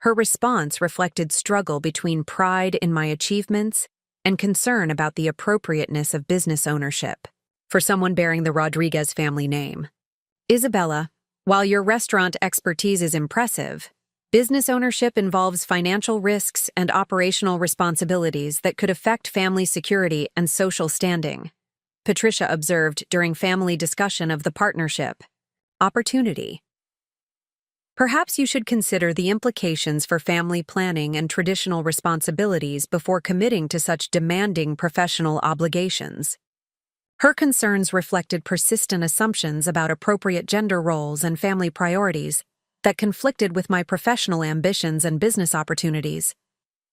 [SPEAKER 1] Her response reflected struggle between pride in my achievements and concern about the appropriateness of business ownership for someone bearing the Rodriguez family name. Isabella, while your restaurant expertise is impressive, business ownership involves financial risks and operational responsibilities that could affect family security and social standing, Patricia observed during family discussion of the partnership. Opportunity. Perhaps you should consider the implications for family planning and traditional responsibilities before committing to such demanding professional obligations. Her concerns reflected persistent assumptions about appropriate gender roles and family priorities that conflicted with my professional ambitions and business opportunities.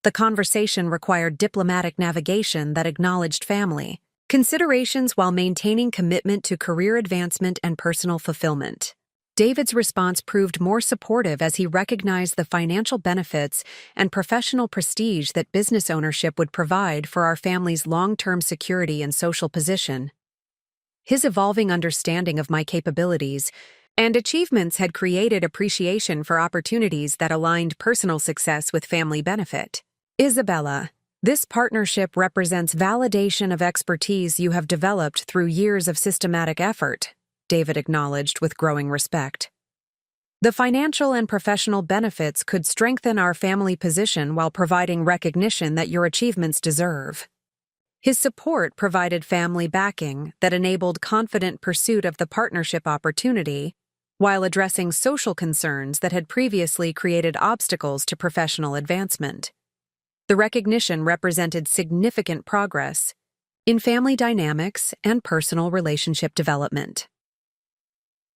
[SPEAKER 1] The conversation required diplomatic navigation that acknowledged family considerations while maintaining commitment to career advancement and personal fulfillment. David's response proved more supportive as he recognized the financial benefits and professional prestige that business ownership would provide for our family's long-term security and social position. His evolving understanding of my capabilities and achievements had created appreciation for opportunities that aligned personal success with family benefit. Isabella, this partnership represents validation of expertise you have developed through years of systematic effort, David acknowledged with growing respect. The financial and professional benefits could strengthen our family position while providing recognition that your achievements deserve. His support provided family backing that enabled confident pursuit of the partnership opportunity, while addressing social concerns that had previously created obstacles to professional advancement. The recognition represented significant progress in family dynamics and personal relationship development.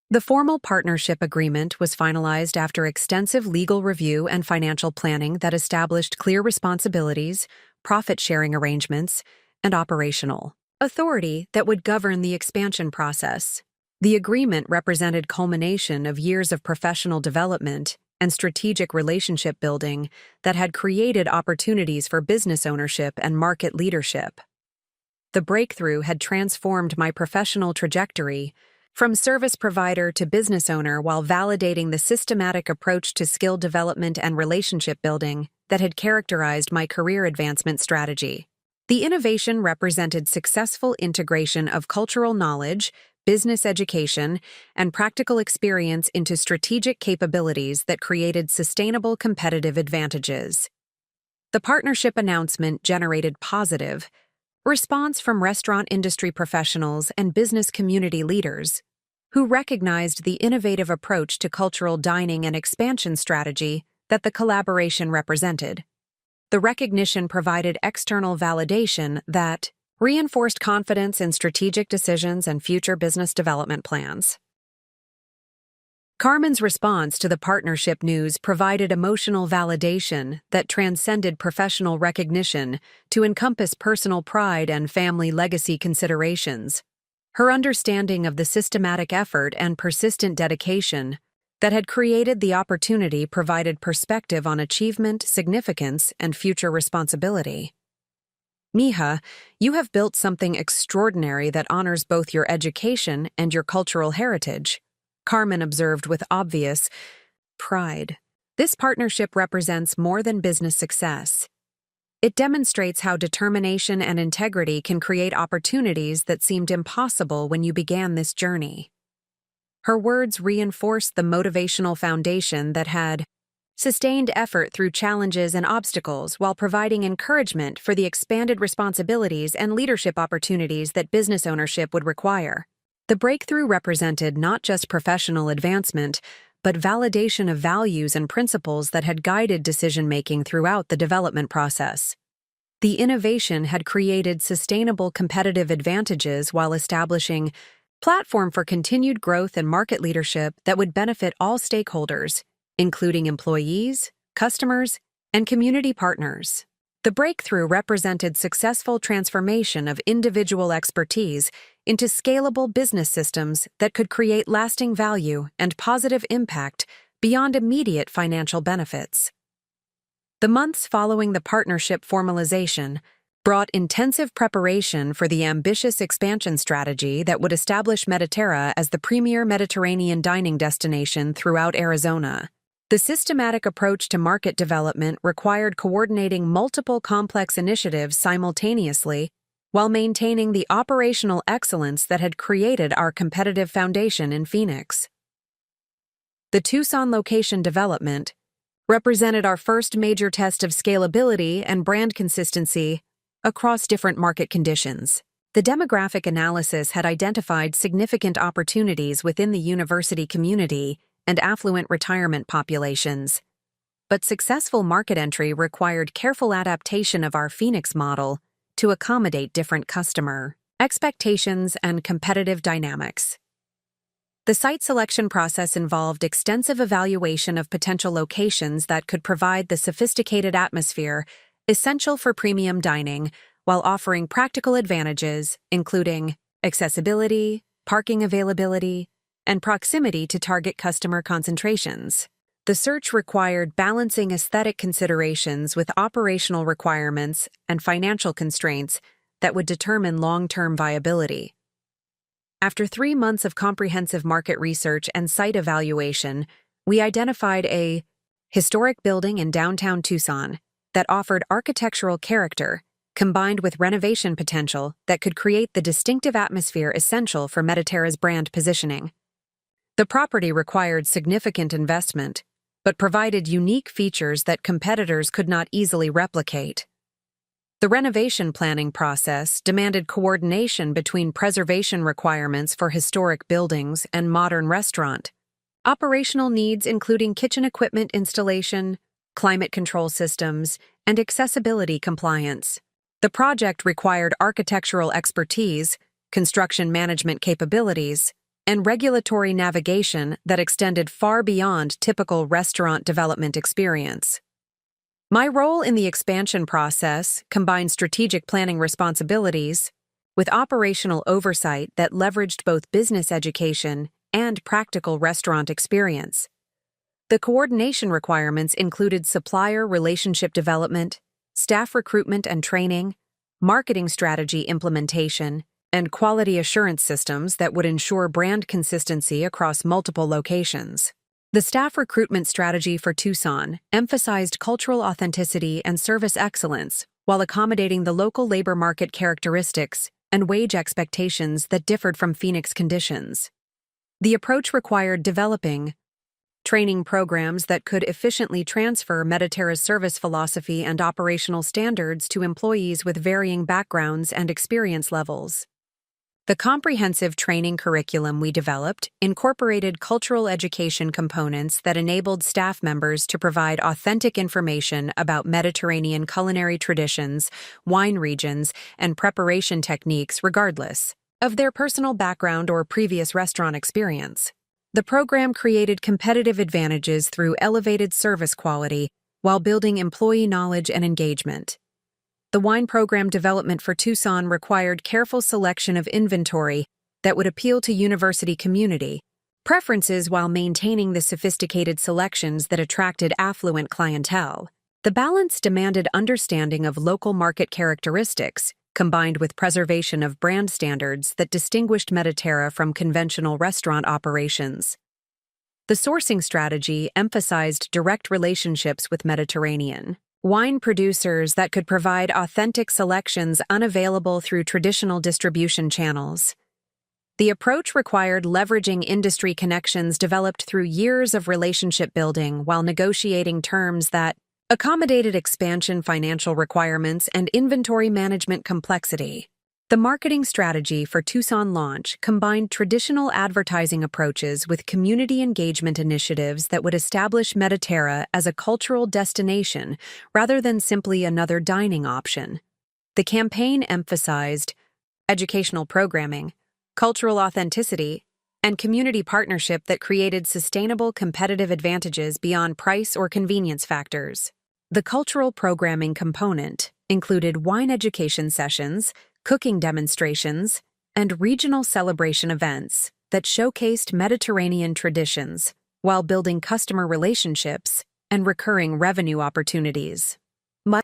[SPEAKER 1] The formal partnership agreement was finalized after extensive legal review and financial planning that established clear responsibilities, profit-sharing arrangements, and operational authority that would govern the expansion process. The agreement represented culmination of years of professional development and strategic relationship building that had created opportunities for business ownership and market leadership. The breakthrough had transformed my professional trajectory from service provider to business owner while validating the systematic approach to skill development and relationship building that had characterized my career advancement strategy. The innovation represented successful integration of cultural knowledge, business education, and practical experience into strategic capabilities that created sustainable competitive advantages. The partnership announcement generated positive response from restaurant industry professionals and business community leaders, who recognized the innovative approach to cultural dining and expansion strategy that the collaboration represented. The recognition provided external validation that reinforced confidence in strategic decisions and future business development plans. Carmen's response to the partnership news provided emotional validation that transcended professional recognition to encompass personal pride and family legacy considerations. Her understanding of the systematic effort and persistent dedication that had created the opportunity provided perspective on achievement, significance, and future responsibility. Mija, you have built something extraordinary that honors both your education and your cultural heritage, Carmen observed with obvious pride. This partnership represents more than business success. It demonstrates how determination and integrity can create opportunities that seemed impossible when you began this journey. Her words reinforced the motivational foundation that had sustained effort through challenges and obstacles while providing encouragement for the expanded responsibilities and leadership opportunities that business ownership would require. The breakthrough represented not just professional advancement, but validation of values and principles that had guided decision-making throughout the development process. The innovation had created sustainable competitive advantages while establishing platform for continued growth and market leadership that would benefit all stakeholders, including employees, customers, and community partners. The breakthrough represented successful transformation of individual expertise into scalable business systems that could create lasting value and positive impact beyond immediate financial benefits. The months following the partnership formalization brought intensive preparation for the ambitious expansion strategy that would establish Mediterra as the premier Mediterranean dining destination throughout Arizona. The systematic approach to market development required coordinating multiple complex initiatives simultaneously while maintaining the operational excellence that had created our competitive foundation in Phoenix. The Tucson location development represented our first major test of scalability and brand consistency across different market conditions. The demographic analysis had identified significant opportunities within the university community and affluent retirement populations, but successful market entry required careful adaptation of our Phoenix model to accommodate different customer expectations and competitive dynamics. The site selection process involved extensive evaluation of potential locations that could provide the sophisticated atmosphere essential for premium dining while offering practical advantages, including accessibility, parking availability, and proximity to target customer concentrations. The search required balancing aesthetic considerations with operational requirements and financial constraints that would determine long-term viability. After 3 months of comprehensive market research and site evaluation, we identified a historic building in downtown Tucson that offered architectural character combined with renovation potential that could create the distinctive atmosphere essential for Mediterra's brand positioning. The property required significant investment, but provided unique features that competitors could not easily replicate. The renovation planning process demanded coordination between preservation requirements for historic buildings and modern restaurant, operational needs including kitchen equipment installation, climate control systems, and accessibility compliance. The project required architectural expertise, construction management capabilities, and regulatory navigation that extended far beyond typical restaurant development experience. My role in the expansion process combined strategic planning responsibilities with operational oversight that leveraged both business education and practical restaurant experience. The coordination requirements included supplier relationship development, staff recruitment and training, marketing strategy implementation, and quality assurance systems that would ensure brand consistency across multiple locations. The staff recruitment strategy for Tucson emphasized cultural authenticity and service excellence while accommodating the local labor market characteristics and wage expectations that differed from Phoenix conditions. The approach required developing training programs that could efficiently transfer Mediterra's service philosophy and operational standards to employees with varying backgrounds and experience levels. The comprehensive training curriculum we developed incorporated cultural education components that enabled staff members to provide authentic information about Mediterranean culinary traditions, wine regions, and preparation techniques regardless of their personal background or previous restaurant experience. The program created competitive advantages through elevated service quality while building employee knowledge and engagement. The wine program development for Tucson required careful selection of inventory that would appeal to university community preferences while maintaining the sophisticated selections that attracted affluent clientele. The balance demanded understanding of local market characteristics, combined with preservation of brand standards that distinguished Mediterra from conventional restaurant operations. The sourcing strategy emphasized direct relationships with Mediterranean wine producers that could provide authentic selections unavailable through traditional distribution channels. The approach required leveraging industry connections developed through years of relationship building while negotiating terms that accommodated expansion financial requirements and inventory management complexity. The marketing strategy for Tucson launch combined traditional advertising approaches with community engagement initiatives that would establish Mediterra as a cultural destination rather than simply another dining option. The campaign emphasized educational programming, cultural authenticity, and community partnership that created sustainable competitive advantages beyond price or convenience factors. The cultural programming component included wine education sessions, cooking demonstrations, and regional celebration events that showcased Mediterranean traditions while building customer relationships and recurring revenue opportunities.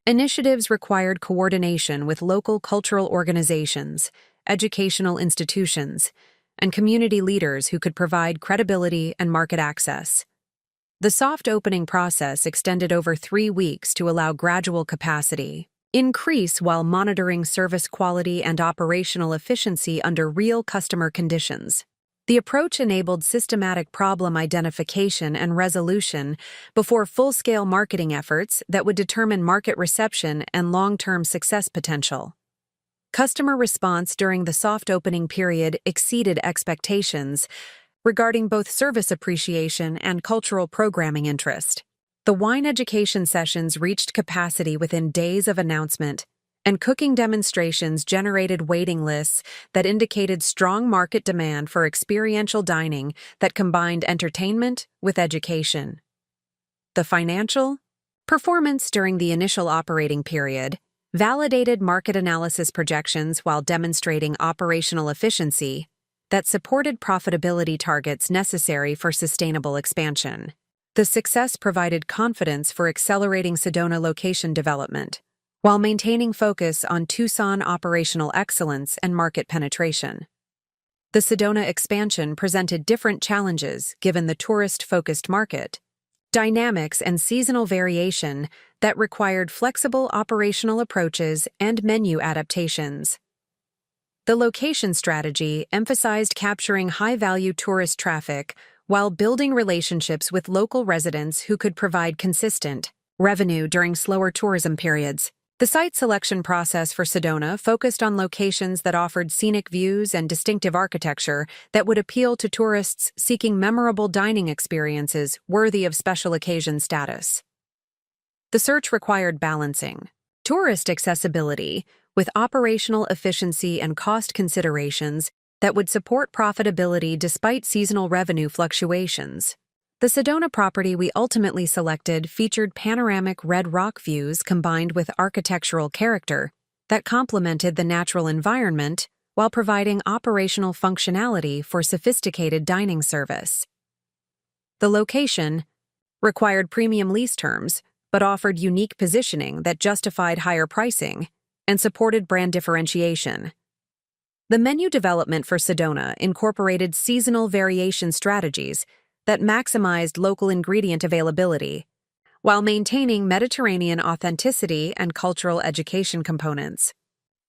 [SPEAKER 1] Initiatives required coordination with local cultural organizations, educational institutions, and community leaders who could provide credibility and market access. The soft opening process extended over 3 weeks to allow gradual capacity increase while monitoring service quality and operational efficiency under real customer conditions. The approach enabled systematic problem identification and resolution before full-scale marketing efforts that would determine market reception and long-term success potential. Customer response during the soft opening period exceeded expectations regarding both service appreciation and cultural programming interest. The wine education sessions reached capacity within days of announcement, and cooking demonstrations generated waiting lists that indicated strong market demand for experiential dining that combined entertainment with education. The financial performance during the initial operating period validated market analysis projections while demonstrating operational efficiency that supported profitability targets necessary for sustainable expansion. The success provided confidence for accelerating Sedona location development, while maintaining focus on Tucson operational excellence and market penetration. The Sedona expansion presented different challenges given the tourist-focused market, dynamics and seasonal variation that required flexible operational approaches and menu adaptations. The location strategy emphasized capturing high-value tourist traffic while building relationships with local residents who could provide consistent revenue during slower tourism periods. The site selection process for Sedona focused on locations that offered scenic views and distinctive architecture that would appeal to tourists seeking memorable dining experiences worthy of special occasion status. The search required balancing tourist accessibility with operational efficiency and cost considerations that would support profitability despite seasonal revenue fluctuations. The Sedona property we ultimately selected featured panoramic red rock views combined with architectural character that complemented the natural environment while providing operational functionality for sophisticated dining service. The location required premium lease terms but offered unique positioning that justified higher pricing and supported brand differentiation. The menu development for Sedona incorporated seasonal variation strategies that maximized local ingredient availability, while maintaining Mediterranean authenticity and cultural education components.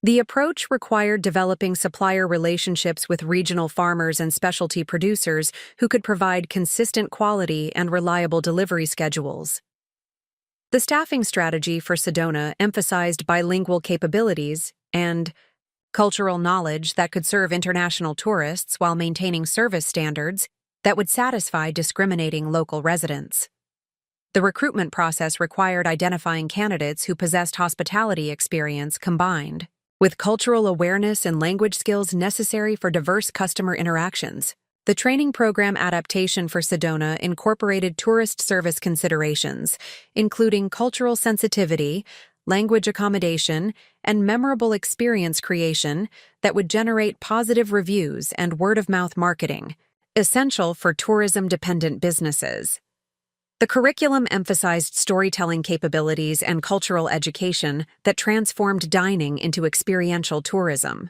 [SPEAKER 1] The approach required developing supplier relationships with regional farmers and specialty producers who could provide consistent quality and reliable delivery schedules. The staffing strategy for Sedona emphasized bilingual capabilities and cultural knowledge that could serve international tourists while maintaining service standards that would satisfy discriminating local residents. The recruitment process required identifying candidates who possessed hospitality experience combined with cultural awareness and language skills necessary for diverse customer interactions. The training program adaptation for Sedona incorporated tourist service considerations, including cultural sensitivity, language accommodation, and memorable experience creation that would generate positive reviews and word-of-mouth marketing, essential for tourism-dependent businesses. The curriculum emphasized storytelling capabilities and cultural education that transformed dining into experiential tourism.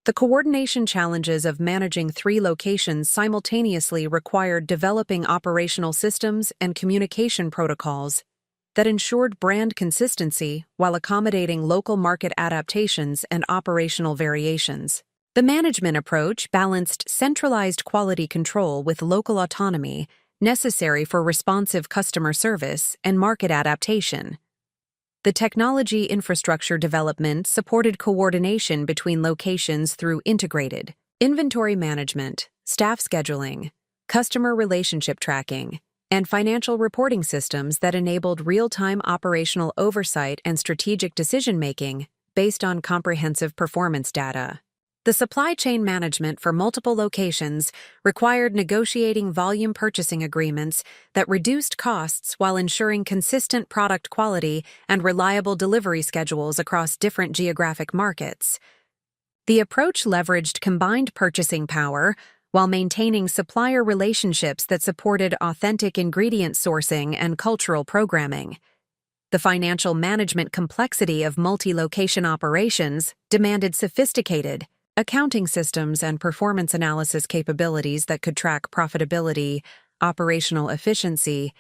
[SPEAKER 1] The coordination challenges of managing 3 locations simultaneously required developing operational systems and communication protocols that ensured brand consistency while accommodating local market adaptations and operational variations. The management approach balanced centralized quality control with local autonomy necessary for responsive customer service and market adaptation. The technology infrastructure development supported coordination between locations through integrated inventory management, staff scheduling, customer relationship tracking, and financial reporting systems that enabled real-time operational oversight and strategic decision-making based on comprehensive performance data. The supply chain management for multiple locations required negotiating volume purchasing agreements that reduced costs while ensuring consistent product quality and reliable delivery schedules across different geographic markets. The approach leveraged combined purchasing power while maintaining supplier relationships that supported authentic ingredient sourcing and cultural programming. The financial management complexity of multi-location operations demanded sophisticated accounting systems and performance analysis capabilities that could track profitability, operational efficiency,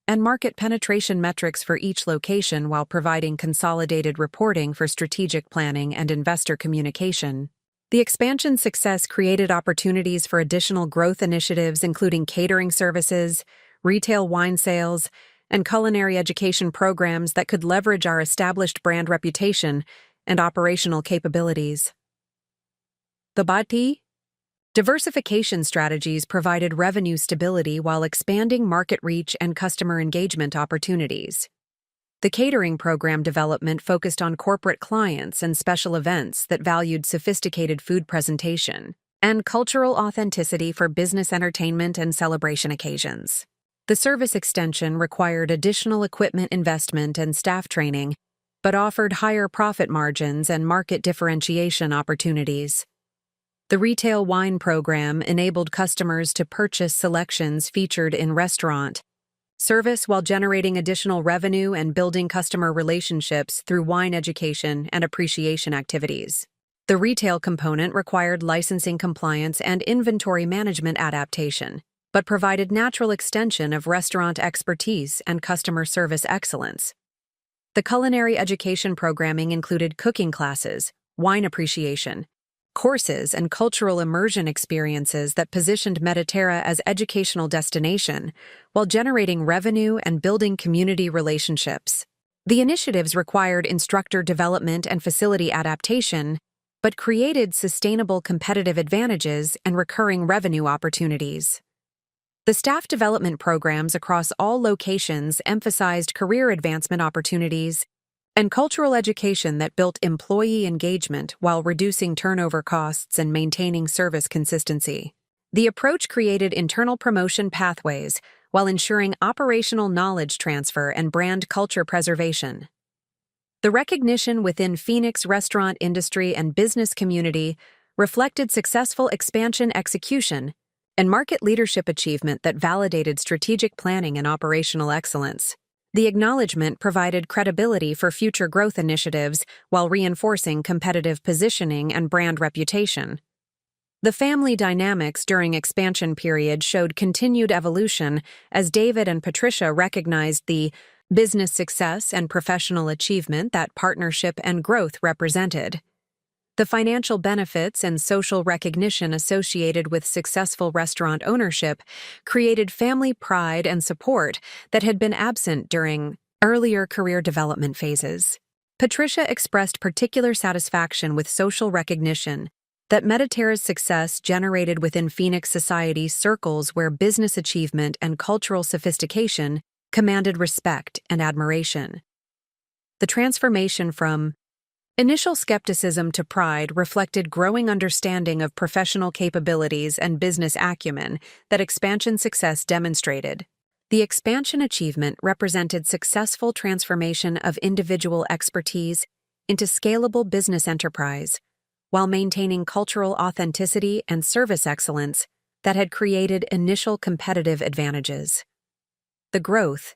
[SPEAKER 1] and market penetration metrics for each location while providing consolidated reporting for strategic planning and investor communication. The expansion success created opportunities for additional growth initiatives including catering services, retail wine sales, and culinary education programs that could leverage our established brand reputation and operational capabilities. The Bati diversification strategies provided revenue stability while expanding market reach and customer engagement opportunities. The catering program development focused on corporate clients and special events that valued sophisticated food presentation and cultural authenticity for business entertainment and celebration occasions. The service extension required additional equipment investment and staff training, but offered higher profit margins and market differentiation opportunities. The retail wine program enabled customers to purchase selections featured in restaurant service while generating additional revenue and building customer relationships through wine education and appreciation activities. The retail component required licensing compliance and inventory management adaptation, but provided natural extension of restaurant expertise and customer service excellence. The culinary education programming included cooking classes, wine appreciation, courses, and cultural immersion experiences that positioned Mediterra as educational destination while generating revenue and building community relationships. The initiatives required instructor development and facility adaptation, but created sustainable competitive advantages and recurring revenue opportunities. The staff development programs across all locations emphasized career advancement opportunities and cultural education that built employee engagement while reducing turnover costs and maintaining service consistency. The approach created internal promotion pathways while ensuring operational knowledge transfer and brand culture preservation. The recognition within Phoenix restaurant industry and business community reflected successful expansion execution and market leadership achievement that validated strategic planning and operational excellence. The acknowledgement provided credibility for future growth initiatives while reinforcing competitive positioning and brand reputation. The family dynamics during expansion period showed continued evolution as David and Patricia recognized the business success and professional achievement that partnership and growth represented. The financial benefits and social recognition associated with successful restaurant ownership created family pride and support that had been absent during earlier career development phases. Patricia expressed particular satisfaction with social recognition that Mediterra's success generated within Phoenix society circles where business achievement and cultural sophistication commanded respect and admiration. The transformation from initial skepticism to pride reflected growing understanding of professional capabilities and business acumen that expansion success demonstrated. The expansion achievement represented successful transformation of individual expertise into scalable business enterprise, while maintaining cultural authenticity and service excellence that had created initial competitive advantages. The growth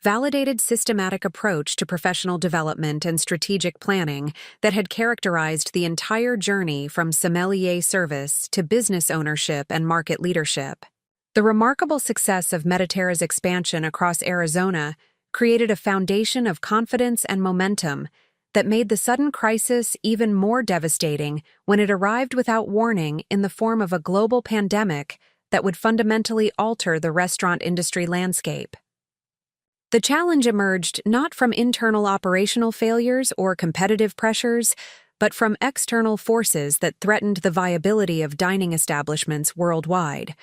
[SPEAKER 1] validated systematic approach to professional development and strategic planning that had characterized the entire journey from sommelier service to business ownership and market leadership. The remarkable success of Mediterra's expansion across Arizona created a foundation of confidence and momentum that made the sudden crisis even more devastating when it arrived without warning in the form of a global pandemic that would fundamentally alter the restaurant industry landscape. The challenge emerged not from internal operational failures or competitive pressures, but from external forces that threatened the viability of dining establishments worldwide.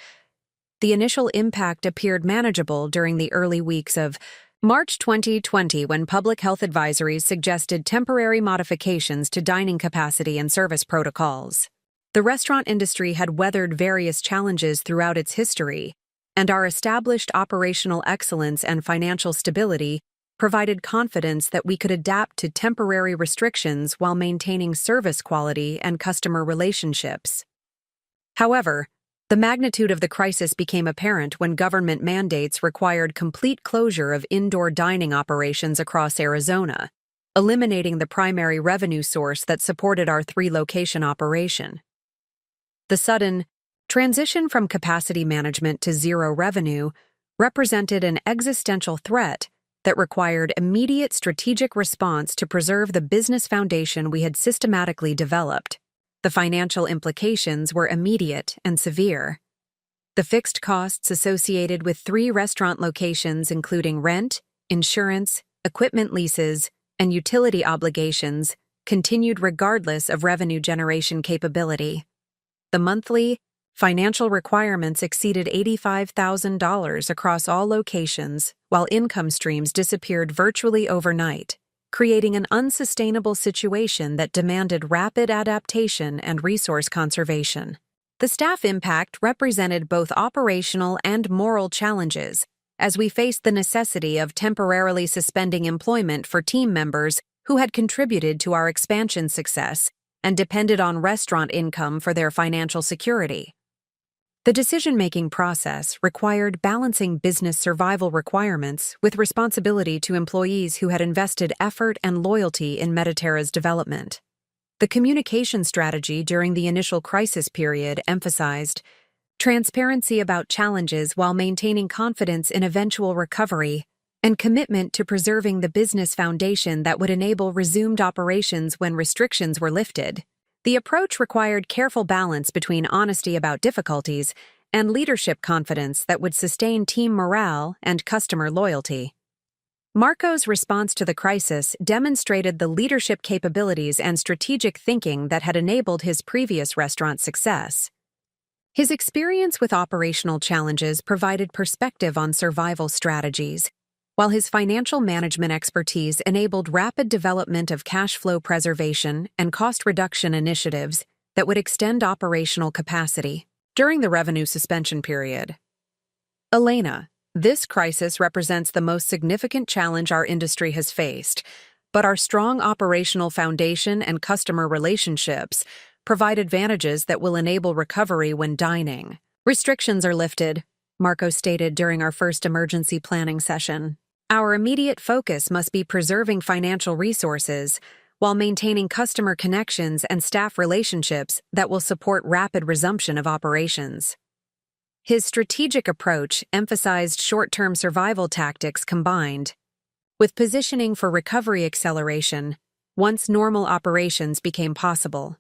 [SPEAKER 1] The initial impact appeared manageable during the early weeks of March 2020 when public health advisories suggested temporary modifications to dining capacity and service protocols. The restaurant industry had weathered various challenges throughout its history, and our established operational excellence and financial stability provided confidence that we could adapt to temporary restrictions while maintaining service quality and customer relationships. However, the magnitude of the crisis became apparent when government mandates required complete closure of indoor dining operations across Arizona, eliminating the primary revenue source that supported our three-location operation. The sudden transition from capacity management to zero revenue represented an existential threat that required immediate strategic response to preserve the business foundation we had systematically developed. The financial implications were immediate and severe. The fixed costs associated with 3 restaurant locations, including rent, insurance, equipment leases, and utility obligations, continued regardless of revenue generation capability. The monthly financial requirements exceeded $85,000 across all locations, while income streams disappeared virtually overnight, creating an unsustainable situation that demanded rapid adaptation and resource conservation. The staff impact represented both operational and moral challenges, as we faced the necessity of temporarily suspending employment for team members who had contributed to our expansion success and depended on restaurant income for their financial security. The decision-making process required balancing business survival requirements with responsibility to employees who had invested effort and loyalty in Mediterra's development. The communication strategy during the initial crisis period emphasized transparency about challenges while maintaining confidence in eventual recovery, and commitment to preserving the business foundation that would enable resumed operations when restrictions were lifted. The approach required careful balance between honesty about difficulties and leadership confidence that would sustain team morale and customer loyalty. Marco's response to the crisis demonstrated the leadership capabilities and strategic thinking that had enabled his previous restaurant success. His experience with operational challenges provided perspective on survival strategies, while his financial management expertise enabled rapid development of cash flow preservation and cost reduction initiatives that would extend operational capacity. During the revenue suspension period, Elena, this crisis represents the most significant challenge our industry has faced, but our strong operational foundation and customer relationships provide advantages that will enable recovery when dining. Restrictions are lifted, Marco stated during our first emergency planning session. Our immediate focus must be preserving financial resources while maintaining customer connections and staff relationships that will support rapid resumption of operations. His strategic approach emphasized short-term survival tactics combined with positioning for recovery acceleration once normal operations became possible.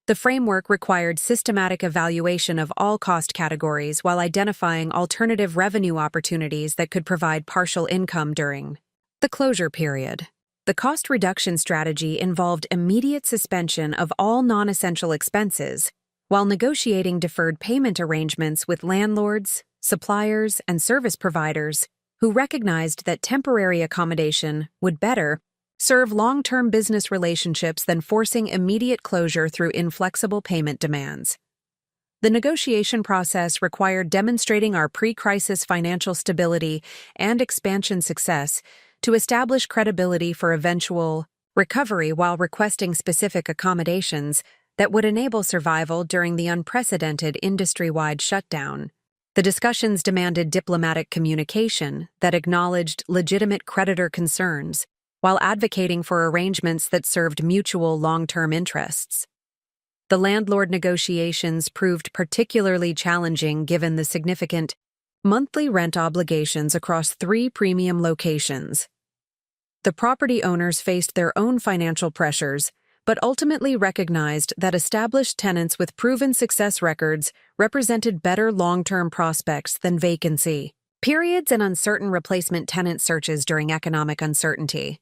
[SPEAKER 1] The framework required systematic evaluation of all cost categories while identifying alternative revenue opportunities that could provide partial income during the closure period. The cost reduction strategy involved immediate suspension of all non-essential expenses while negotiating deferred payment arrangements with landlords, suppliers, and service providers who recognized that temporary accommodation would better serve long-term business relationships than forcing immediate closure through inflexible payment demands. The negotiation process required demonstrating our pre-crisis financial stability and expansion success to establish credibility for eventual recovery while requesting specific accommodations that would enable survival during the unprecedented industry-wide shutdown. The discussions demanded diplomatic communication that acknowledged legitimate creditor concerns while advocating for arrangements that served mutual long-term interests. The landlord negotiations proved particularly challenging given the significant monthly rent obligations across 3 premium locations. The property owners faced their own financial pressures, but ultimately recognized that established tenants with proven success records represented better long-term prospects than vacancy periods and uncertain replacement tenant searches during economic uncertainty.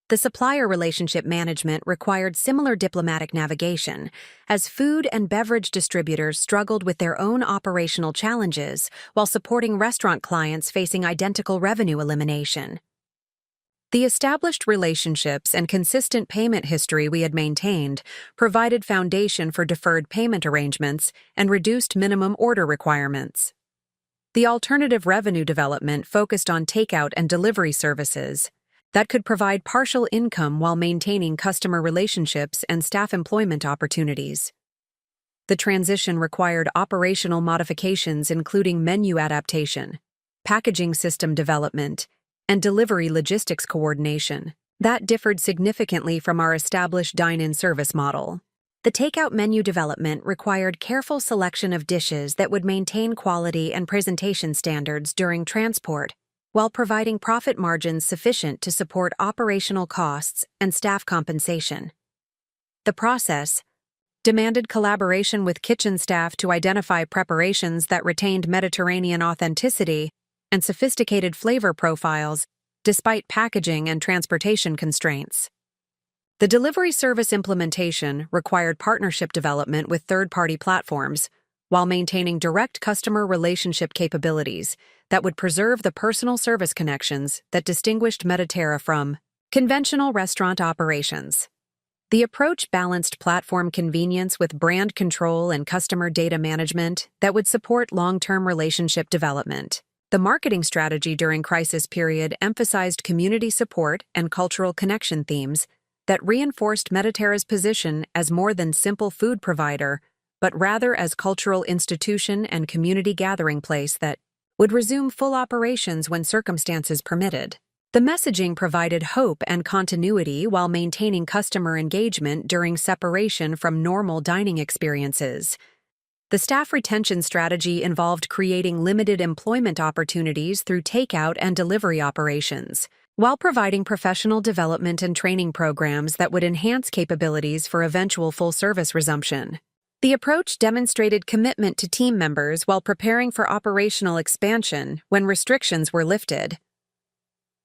[SPEAKER 1] The supplier relationship management required similar diplomatic navigation, as food and beverage distributors struggled with their own operational challenges while supporting restaurant clients facing identical revenue elimination. The established relationships and consistent payment history we had maintained provided foundation for deferred payment arrangements and reduced minimum order requirements. The alternative revenue development focused on takeout and delivery services that could provide partial income while maintaining customer relationships and staff employment opportunities. The transition required operational modifications including menu adaptation, packaging system development, and delivery logistics coordination that differed significantly from our established dine-in service model. The takeout menu development required careful selection of dishes that would maintain quality and presentation standards during transport, while providing profit margins sufficient to support operational costs and staff compensation. The process demanded collaboration with kitchen staff to identify preparations that retained Mediterranean authenticity and sophisticated flavor profiles, despite packaging and transportation constraints. The delivery service implementation required partnership development with third-party platforms, while maintaining direct customer relationship capabilities that would preserve the personal service connections that distinguished Mediterra from conventional restaurant operations. The approach balanced platform convenience with brand control and customer data management that would support long-term relationship development. The marketing strategy during crisis period emphasized community support and cultural connection themes that reinforced Mediterra's position as more than simple food provider, but rather as cultural institution and community gathering place that would resume full operations when circumstances permitted. The messaging provided hope and continuity while maintaining customer engagement during separation from normal dining experiences. The staff retention strategy involved creating limited employment opportunities through takeout and delivery operations, while providing professional development and training programs that would enhance capabilities for eventual full-service resumption. The approach demonstrated commitment to team members while preparing for operational expansion when restrictions were lifted.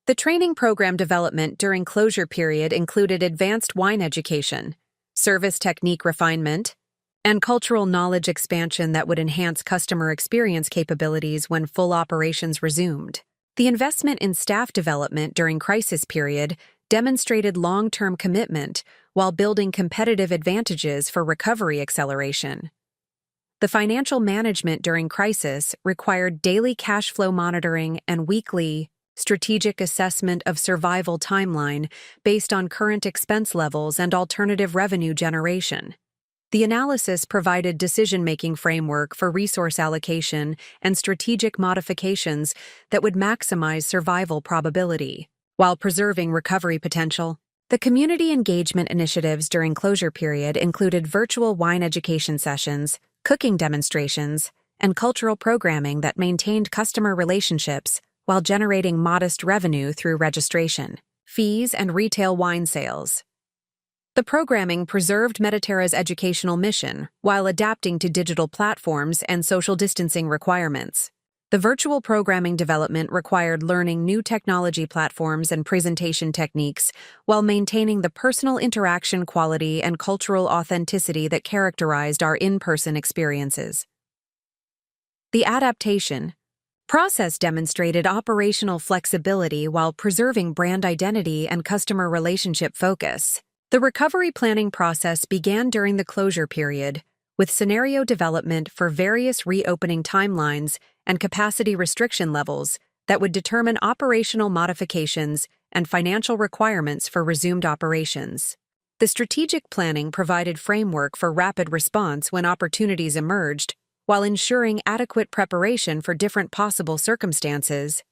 [SPEAKER 1] The training program development during closure period included advanced wine education, service technique refinement, and cultural knowledge expansion that would enhance customer experience capabilities when full operations resumed. The investment in staff development during crisis period demonstrated long-term commitment while building competitive advantages for recovery acceleration. The financial management during crisis required daily cash flow monitoring and weekly strategic assessment of survival timeline based on current expense levels and alternative revenue generation. The analysis provided decision-making framework for resource allocation and strategic modifications that would maximize survival probability, while preserving recovery potential. The community engagement initiatives during closure period included virtual wine education sessions, cooking demonstrations, and cultural programming that maintained customer relationships while generating modest revenue through registration, fees, and retail wine sales. The programming preserved Mediterra's educational mission while adapting to digital platforms and social distancing requirements. The virtual programming development required learning new technology platforms and presentation techniques while maintaining the personal interaction quality and cultural authenticity that characterized our in-person experiences. The adaptation process demonstrated operational flexibility while preserving brand identity and customer relationship focus. The recovery planning process began during the closure period, with scenario development for various reopening timelines and capacity restriction levels that would determine operational modifications and financial requirements for resumed operations. The strategic planning provided framework for rapid response when opportunities emerged, while ensuring adequate preparation for different possible circumstances.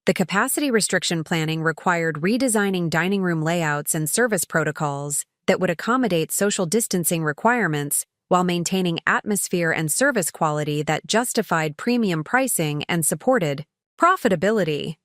[SPEAKER 1] The capacity restriction planning required redesigning dining room layouts and service protocols that would accommodate social distancing requirements while maintaining atmosphere and service quality that justified premium pricing and supported profitability.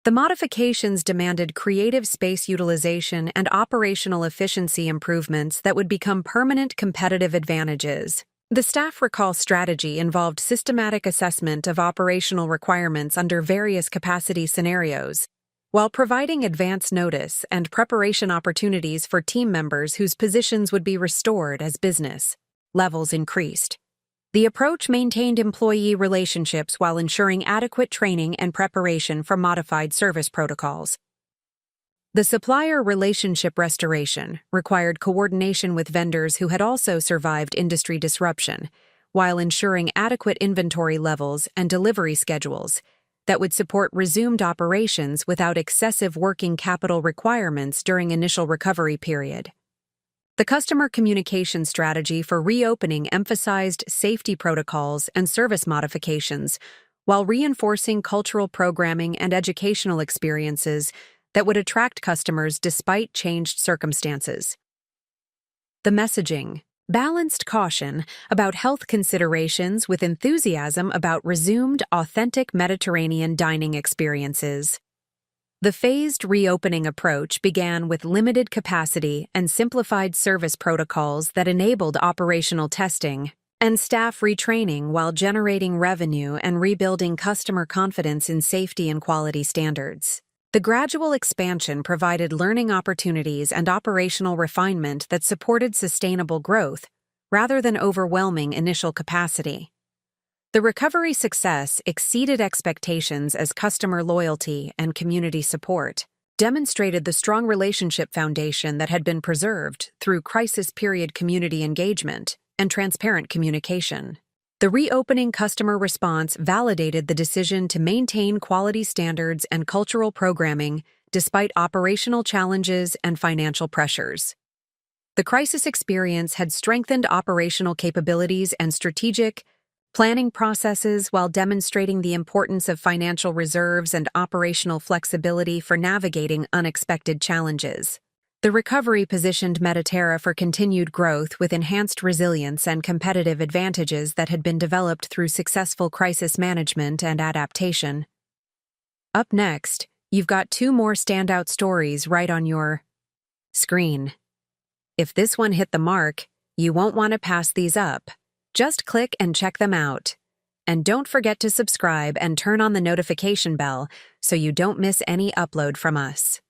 [SPEAKER 1] The modifications demanded creative space utilization and operational efficiency improvements that would become permanent competitive advantages. The staff recall strategy involved systematic assessment of operational requirements under various capacity scenarios, while providing advance notice and preparation opportunities for team members whose positions would be restored as business levels increased. The approach maintained employee relationships while ensuring adequate training and preparation for modified service protocols. The supplier relationship restoration required coordination with vendors who had also survived industry disruption, while ensuring adequate inventory levels and delivery schedules that would support resumed operations without excessive working capital requirements during initial recovery period. The customer communication strategy for reopening emphasized safety protocols and service modifications, while reinforcing cultural programming and educational experiences that would attract customers despite changed circumstances. The messaging balanced caution about health considerations with enthusiasm about resumed, authentic Mediterranean dining experiences. The phased reopening approach began with limited capacity and simplified service protocols that enabled operational testing and staff retraining while generating revenue and rebuilding customer confidence in safety and quality standards. The gradual expansion provided learning opportunities and operational refinement that supported sustainable growth, rather than overwhelming initial capacity. The recovery success exceeded expectations as customer loyalty and community support demonstrated the strong relationship foundation that had been preserved through crisis-period community engagement and transparent communication. The reopening customer response validated the decision to maintain quality standards and cultural programming despite operational challenges and financial pressures. The crisis experience had strengthened operational capabilities and strategic planning processes while demonstrating the importance of financial reserves and operational flexibility for navigating unexpected challenges. The recovery positioned Mediterra for continued growth with enhanced resilience and competitive advantages that had been developed through successful crisis management and adaptation. Up next, you've got 2 more standout stories right on your screen. If this one hit the mark, you won't want to pass these up. Just click and check them out. And don't forget to subscribe and turn on the notification bell so you don't miss any upload from us.